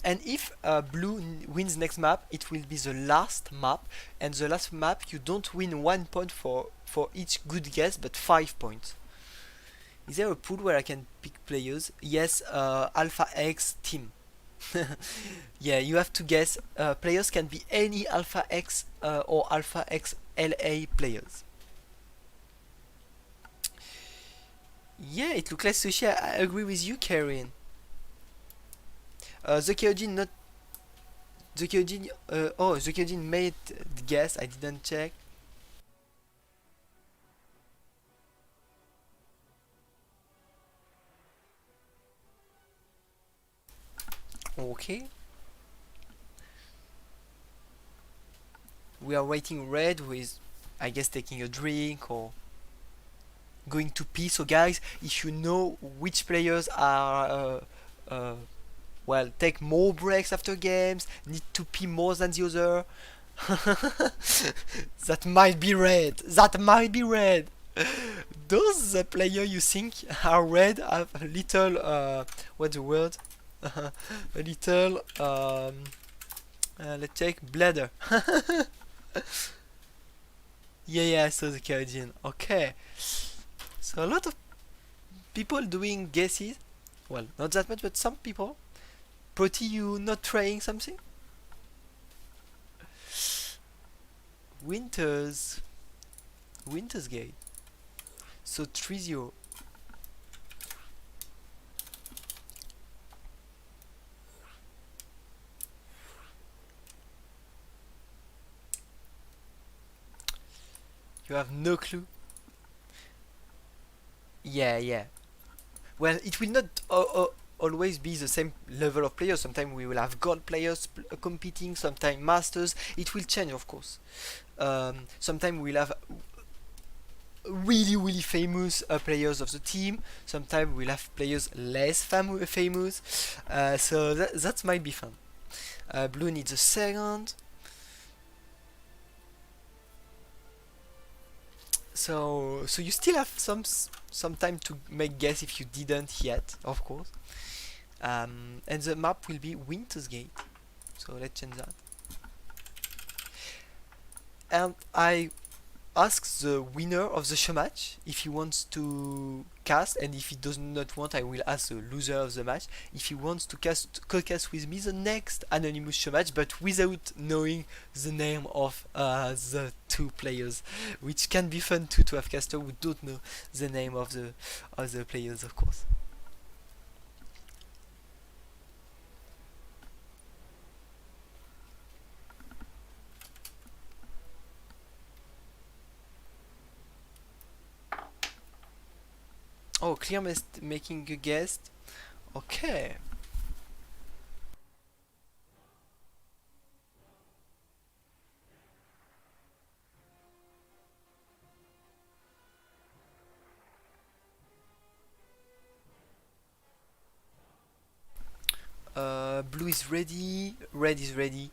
And if blue wins next map, it will be the last map, and the last map you don't win 1 point for each good guess, but 5 points. Is there a pool where I can pick players? Yes, Alpha X team. Yeah, you have to guess. Players can be any Alpha X or Alpha X LA players. Yeah, it looks like sushi. I agree with you, Karen. The Kyojin not the Kyojin. The Kyojin made the guess. I didn't check. Okay, we are waiting. Red, who is, I guess, taking a drink or going to pee. So, guys, if you know which players are well, take more breaks after games, need to pee more than the other. That might be red. That might be red. Those player you think are red have a little what's the word? A little let's check bladder. Yeah, I saw the Canadian. Okay, so a lot of people doing guesses. Well, not that much, but some people. Pretty, you not trying something? Winters. Winters Gate. So 3-0. You have no clue. Yeah. Well, it will not always be the same level of players. Sometimes we will have gold players competing, sometimes masters. It will change, of course. Sometimes we'll have really famous players of the team. Sometimes we'll have players less famous. So that might be fun. Blue needs a second. So you still have some time to make guess if you didn't yet, of course. And the map will be Winter's Gate. So let's change that. And I ask the winner of the showmatch if he wants to cast, and if he does not want, I will ask the loser of the match if he wants to co-cast with me the next anonymous showmatch, but without knowing the name of the two players, which can be fun too, to have caster who don't know the name of the other players, of course. Oh, clear making a guest. Okay. Blue is ready. Red is ready.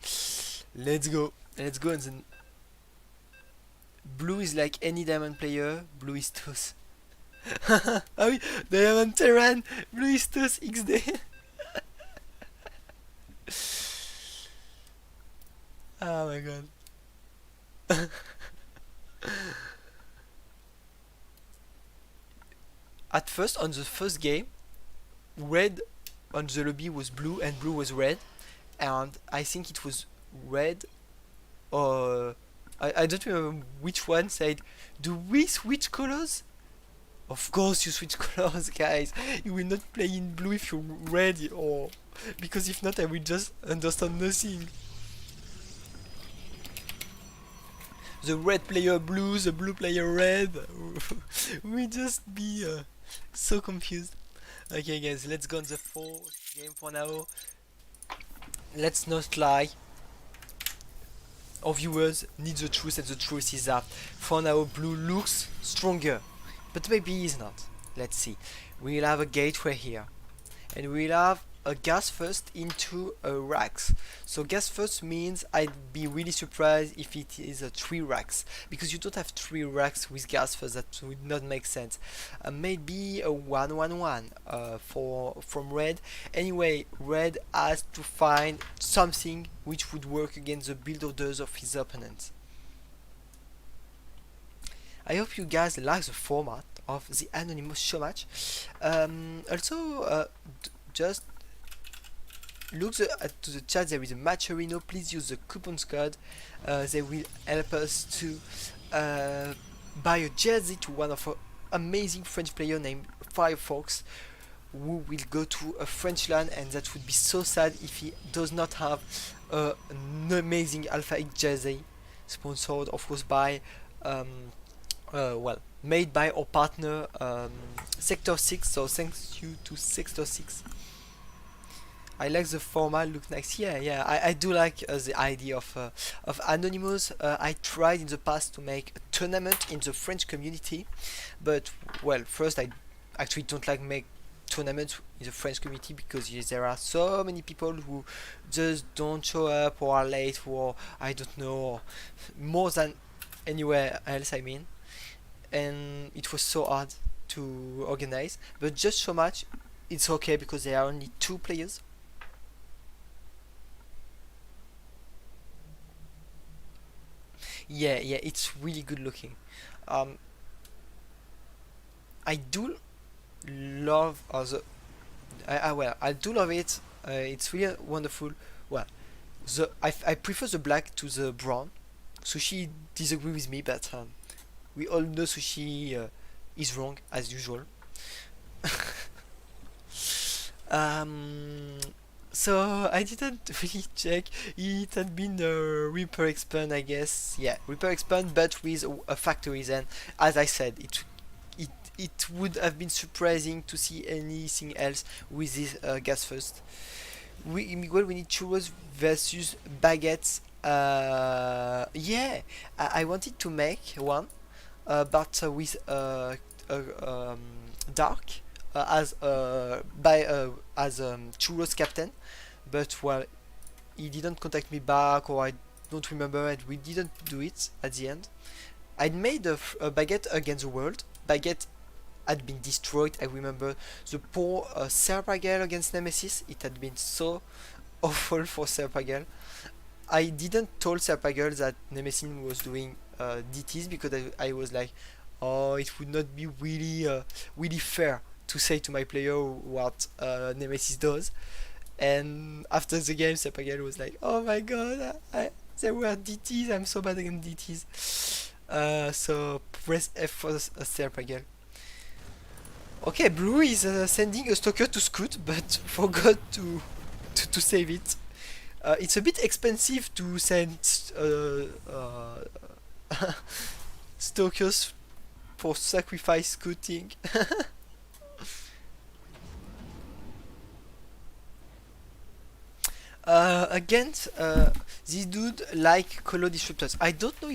Let's go. Let's go. And then blue is like any diamond player. Blue is toss. Ah oui, diamond Terran. Blue is toss XD. Oh my god. At first, on the first game, red on the lobby was blue and blue was red, and I think it was red or I don't remember which one said, "Do we switch colors?" Of course you switch colors, guys. You will not play in blue if you're red, or because if not, I will just understand nothing. The red player blue, the blue player red. We just be so confused. Okay, guys, let's go on the fourth game for now. Let's not lie. Our viewers need the truth, and the truth is that for now blue looks stronger, but maybe he's not. Let's see. We'll have a gateway here, and we'll have a gas first into a racks. So gas first means I'd be really surprised if it is a 3 racks, because you don't have 3 racks with gas first. That would not make sense. Maybe a 1-1-1 for from red. Anyway, red has to find something which would work against the build orders of his opponents. I hope you guys like the format of the anonymous show match. Also, just look to the chat. There is a match arena. Please use the coupons code. They will help us to buy a jersey to one of our amazing French player named Firefox, who will go to a French land, and that would be so sad if he does not have an amazing Alpha X jersey, sponsored of course by well, made by our partner Sector 6. So thanks you to Sector 6. I like the format, look nice. Yeah, I do like the idea of Anonymous. I tried in the past to make a tournament in the French community, but well, first I actually don't like make tournaments in the French community because yes, there are so many people who just don't show up or are late or I don't know, more than anywhere else. I mean, and it was so hard to organize. But just Showmatch, it's okay because there are only 2 players. Yeah, it's really good looking. Um, I do love the. Well, I do love it. It's really wonderful. Well, I prefer the black to the brown. Sushi disagree with me, but we all know Sushi is wrong as usual. Um, so I didn't really check. It had been a Reaper expand, I guess. Yeah, Reaper expand, but with a factories. And as I said, it would have been surprising to see anything else with this gas first. Miguel, we need churros versus baguettes. Yeah, I wanted to make one, but with dark as churros captain. But well, he didn't contact me back, or I don't remember, and we didn't do it at the end. I'd made a baguette against the world. Baguette had been destroyed. I remember the poor Serpagel against Nemesis. It had been so awful for Serpagel. I didn't tell Serpagel that Nemesis was doing DTs because I was like, oh, it would not be really fair to say to my player what Nemesis does. And after the game, Serpagel was like, oh my god, there were DTs. I'm so bad against DTs. So press F for Serpagel. Okay, Blue is sending a stalker to Scoot, but forgot to save it. It's a bit expensive to send stalkers for sacrifice scooting. Against this dude like color disruptors. I don't know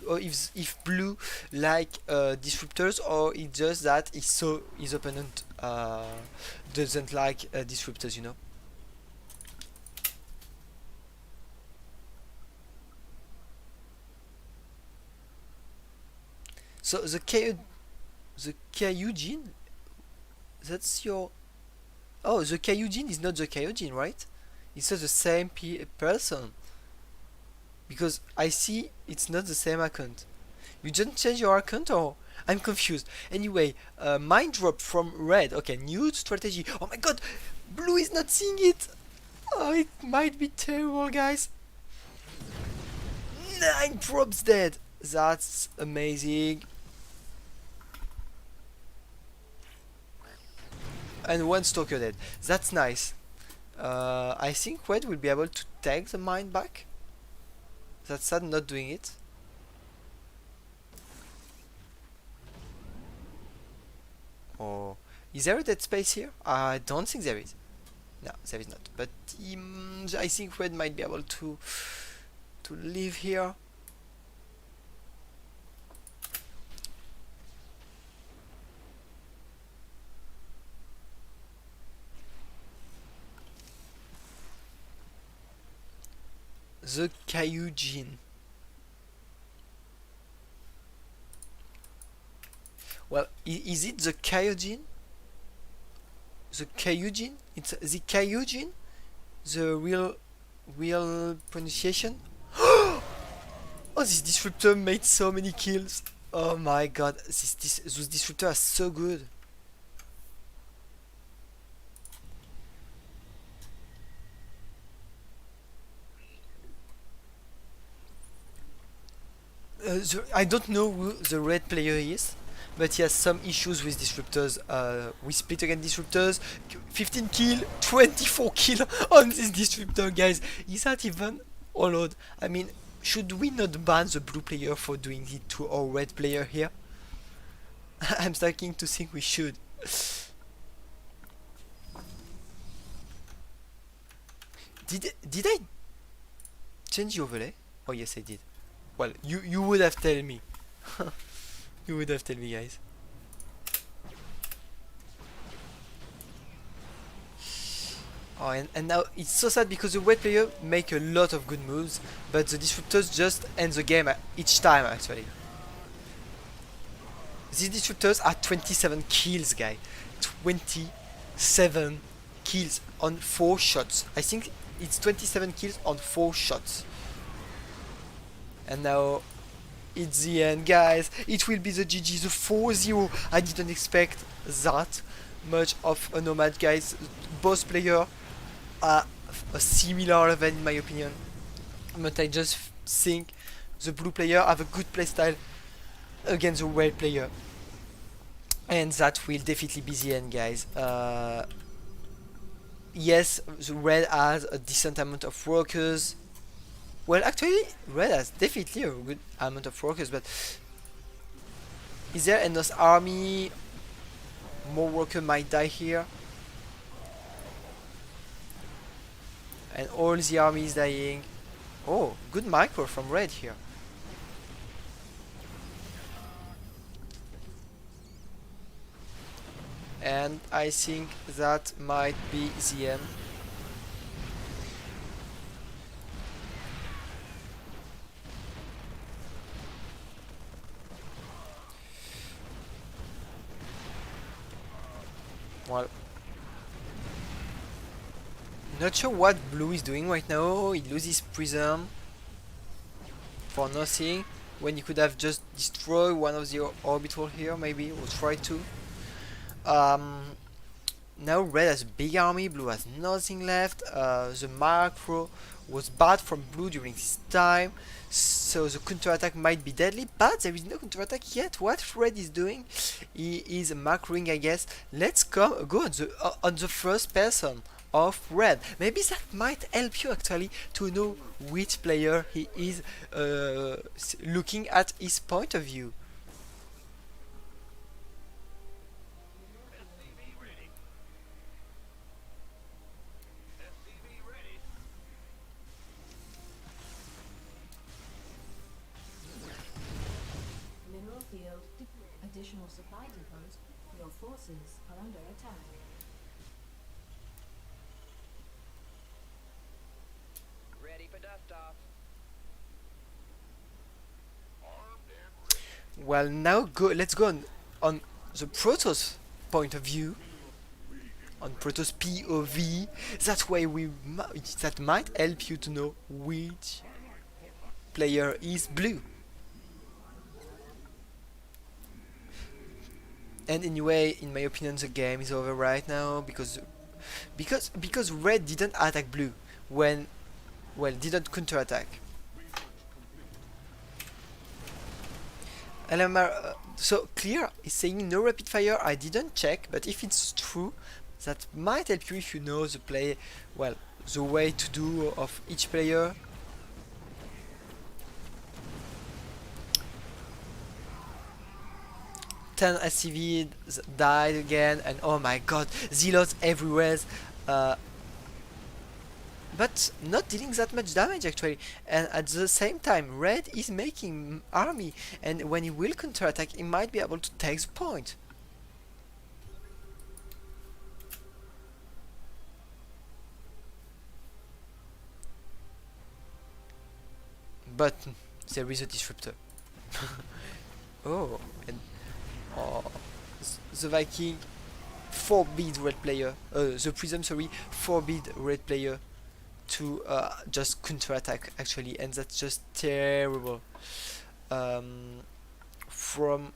or if blue like disruptors, or it's just that his opponent doesn't like disruptors, you know. So the Kyujin, that's your. Oh, the Kyujin is not the Kyujin, right? It's not the same person, because I see it's not the same account. You didn't change your account, or I'm confused. Anyway, mind drop from red. Okay, new strategy. Oh my god, blue is not seeing it. Oh, it might be terrible, guys. 9 drops dead. That's amazing. And 1 stalker dead. That's nice. I think red will be able to take the mine back. That's sad not doing it. Or is there a dead space here? I don't think there is. No, there is not. But I think red might be able to live here. The Kyujin. Well, is it the Kyujin? The Kyujin? It's the Kyujin? The real pronunciation? Oh, this disruptor made so many kills. Oh my god, those disruptors are so good. I don't know who the red player is, but he has some issues with disruptors. We split against disruptors. 15 kill, 24 kill on this disruptor, guys. Is that even allowed? I mean, should we not ban the blue player for doing it to our red player here? I'm starting to think we should. Did I change the overlay? Oh yes, I did. Well, you would have told me. You would have told me, guys. Oh, and now it's so sad because the red player make a lot of good moves, but the disruptors just end the game each time actually. These disruptors are 27 kills, guy. 27 kills on 4 shots. I think it's 27 kills on 4 shots. And now it's the end, guys. It will be the GG, the 4-0. I didn't expect that much of a Nomad, guys. Both players are a similar level in my opinion. But I just think the blue player have a good playstyle against the red player. And that will definitely be the end, guys. Yes, the red has a decent amount of workers. Well, actually, red has definitely a good amount of workers, but is there enough army? More worker might die here. And all the army is dying. Oh, good micro from red here. And I think that might be the end. Well, not sure what blue is doing right now. He loses prism for nothing when he could have just destroyed one of the orbital here, maybe, or try to. Now red has a big army, blue has nothing left. The macro was bad from blue during this time, so the counterattack might be deadly, but there is no counterattack yet. What red is doing, he is macroing, I guess. Let's go on the first person of red. Maybe that might help you actually to know which player he is looking at his point of view. Mineral field. Additional supply depots. Your forces are under attack. Ready for dust off. Well, now let's go on the Protoss point of view, on Protoss POV. That way that might help you to know which player is blue. And anyway, in my opinion, the game is over right now because red didn't attack blue when, well, didn't counterattack. LMR, so clear is saying no rapid fire. I didn't check, but if it's true, that might help you if you know the play, well, the way to do of each player. Ten SCV died again, and oh my god, zealots everywhere. But not dealing that much damage actually, and at the same time red is making army, and when he will counterattack he might be able to take the point. But there is a disruptor. Oh, and oh, the Viking forbid red player, the Prism, sorry, forbid red player to just counterattack actually, and that's just terrible from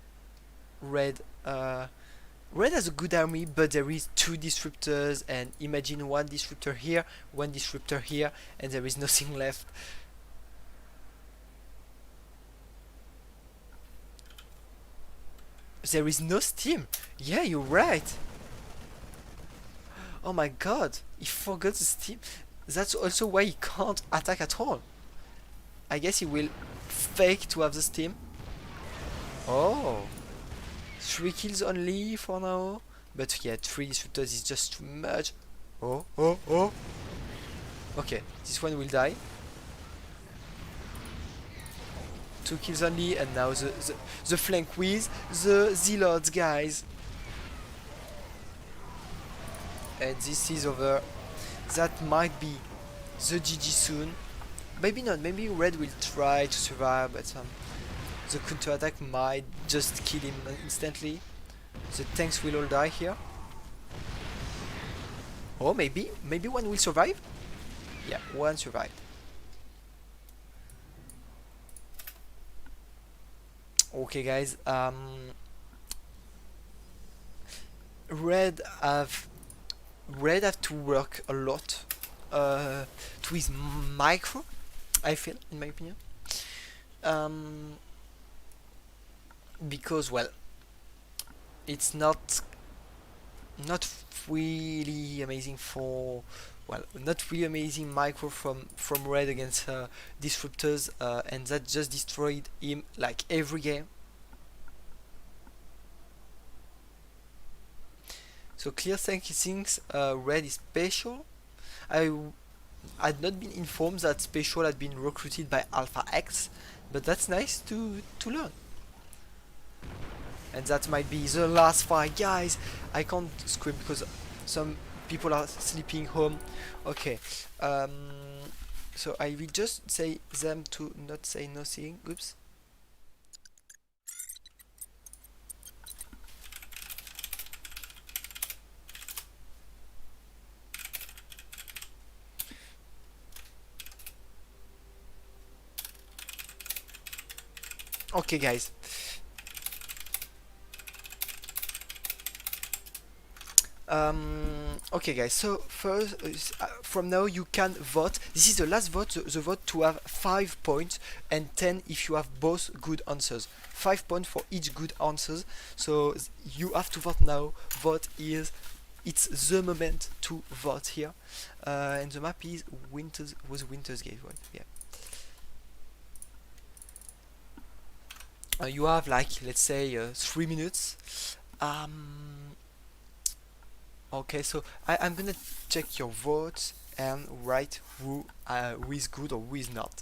red. Red has a good army, but there is 2 disruptors, and imagine 1 disruptor here, 1 disruptor here, and there is nothing left. There is no steam. Yeah, you're right. Oh my god, he forgot the steam. That's also why he can't attack at all. I guess he will fake to have the steam. Oh, 3 kills only for now. But yeah, 3 disruptors is just too much. Oh, oh, oh. Okay, this one will die. 2 kills only, and now the flank with the Zealots, guys. And this is over. That might be the GG soon. Maybe not, maybe Red will try to survive, but the counter attack might just kill him instantly. The tanks will all die here. Oh, maybe one will survive? Yeah, one survived. Okay, guys. Red have Red have to work a lot to his micro. I feel, in my opinion, because well, it's not really amazing for not really amazing micro from Red against disruptors, and that just destroyed him like every game. So clear thinks Red is special. I had not been informed that special had been recruited by Alpha X, but that's nice to learn. And that might be the last fight, guys. I can't scream because some people are sleeping home. Okay, so I will just say them to not say nothing. Oops. Okay, guys. Okay, guys. So first, from now you can vote. This is the last vote. The vote to have 5 points and 10 if you have both good answers. 5 points for each good answers. So you have to vote now. Vote is it's the moment to vote here. And the map is Winter's Gate, right? Yeah. You have like let's say 3 minutes. Okay, so I'm gonna check your votes and write who is good or who is not.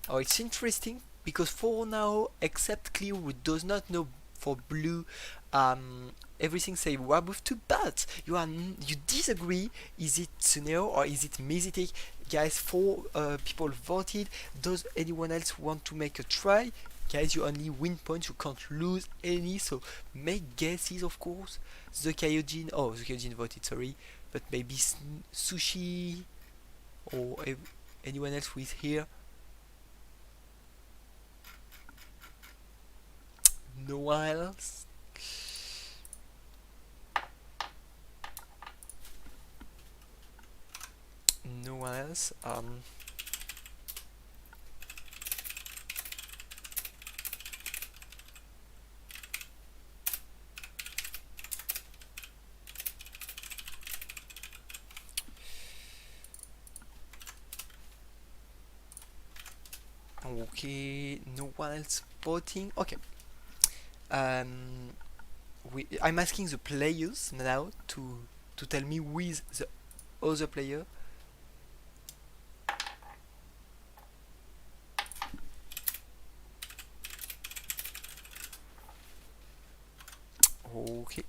Oh, it's interesting because for now, except Clear, who does not know for blue, everything say Wabuf too, but you disagree. Is it Tsuneo or is it Mizitek? Guys, 4 people voted. Does anyone else want to make a try? Guys, you only win points, you can't lose any, so make guesses, of course. The Kyojin voted, sorry, but maybe Sushi or anyone else who is here. No one else. No one else. Okay, no one else voting. Okay. I'm asking the players now to tell me who is the other player. Okay.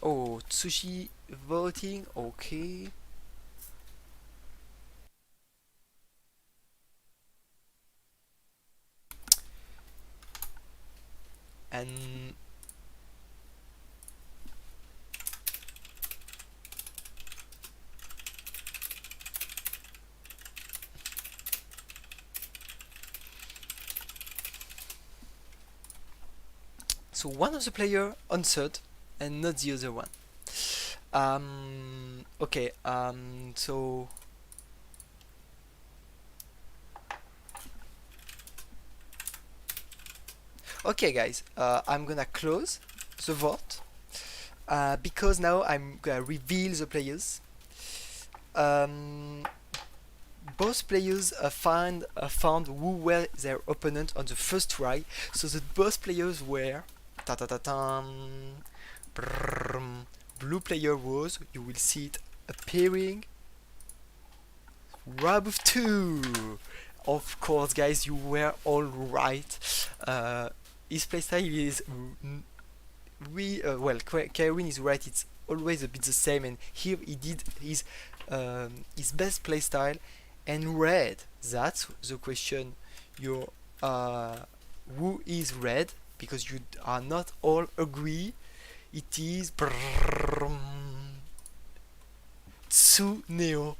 Oh, Tsushi voting. Okay. And So one of the player answered and not the other one. Okay, so okay guys, I'm gonna close the vote because now I'm gonna reveal the players. Um, both players found who were their opponent on the first try, so that both players were ta ta ta tam. Brrrm. Blue player was, you will see it appearing, Rabuf 2. Of course, guys, you were all right. His playstyle is Kevin is right. It's always a bit the same, and here he did his best playstyle. And red, that's the question. Your who is red? Because you are not all agree. It is Tsuneo.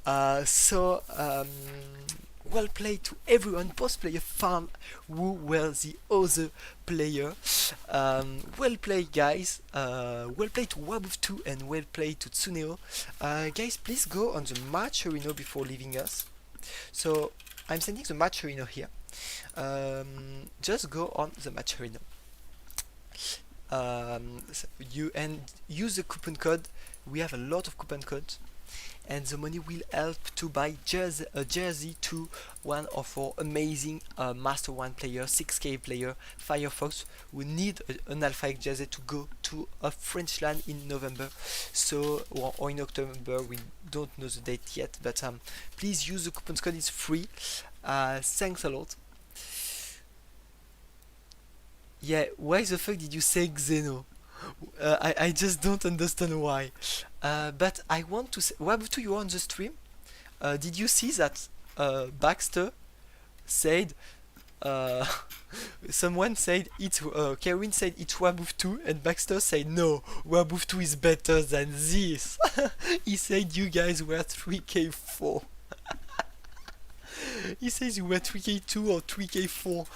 Well played to everyone. Both player found who were the other player. Well played, guys. Well played to Wabuf2 and well played to Tsuneo. Guys, please go on the match arena before leaving us. So I'm sending the match arena here. Just go on the match arena. You and use the coupon code. We have a lot of coupon codes, and the money will help to buy a jersey to one of our amazing Master 1 player, 6K player, Firefox, who need an Alpha X jersey to go to a French land in November, so or in October. We don't know the date yet, but please use the coupon code. It's free. Thanks a lot. Yeah, why the fuck did you say Xeno? I just don't understand why. But I want to say, Wabtu, you are on the stream. Did you see that Baxter said, someone said it's, Kevin said it's Wabuftu, and Baxter said no, Wabuftu is better than this. He said you guys were 3K4. He says you were 3K2 or 3K4.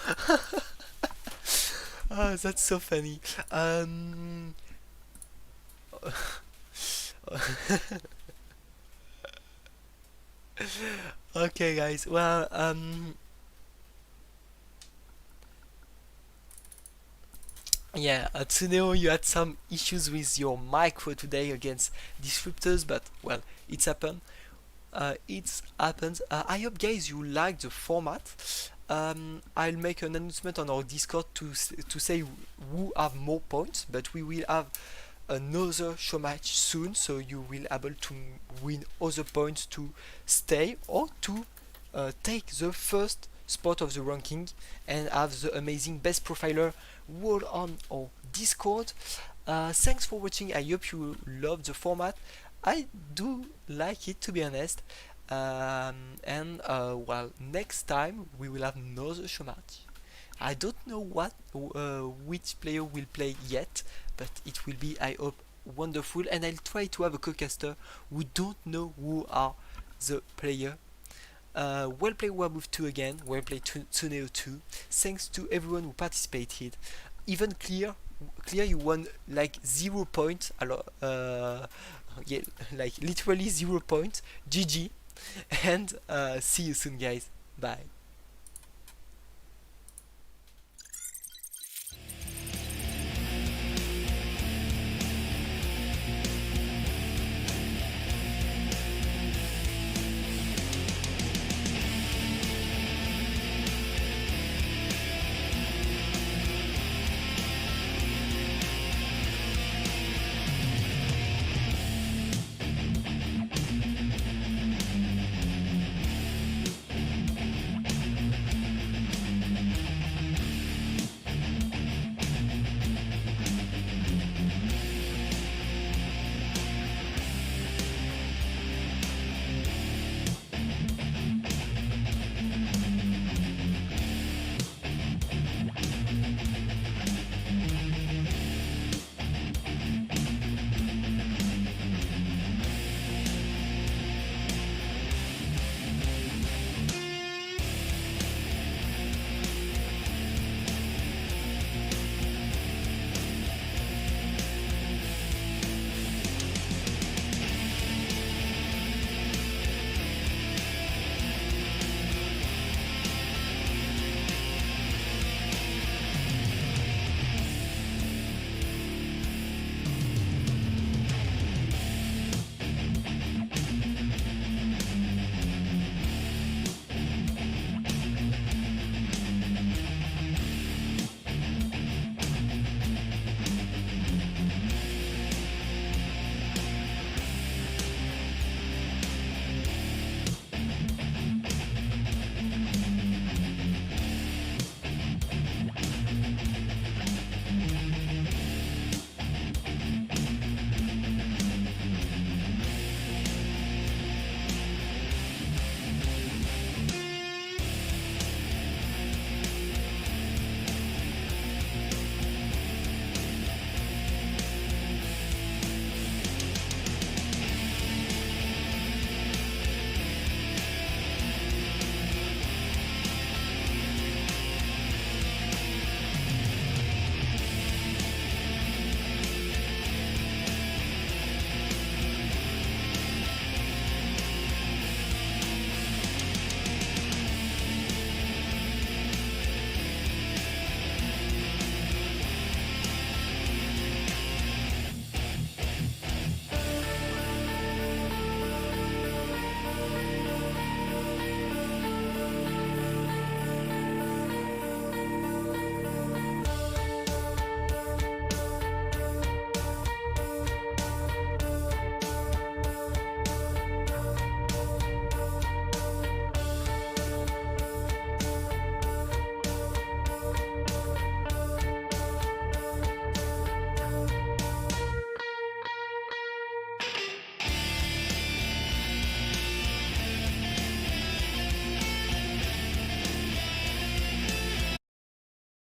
Ah, that's so funny. Okay, guys. Well, yeah, Tsuneo, you had some issues with your micro today against disruptors, but well, it's happened. It happens. I hope, guys, you like the format. I'll make an announcement on our Discord to say who have more points, but we will have another show match soon, so you will able to win other points to stay or to take the first spot of the ranking and have the amazing best profiler world on our Discord. Thanks for watching. I hope you love the format. I do like it, to be honest. Well, next time we will have another show match. I don't know which player will play yet, but it will be, I hope, wonderful. And I'll try to have a co-caster who don't know who are the player. Well played Wabuf2 again. Well played Tsuneo 2. Thanks to everyone who participated. Even clear you won like 0 points. Yeah, like literally 0 points. GG. And see you soon, guys. Bye.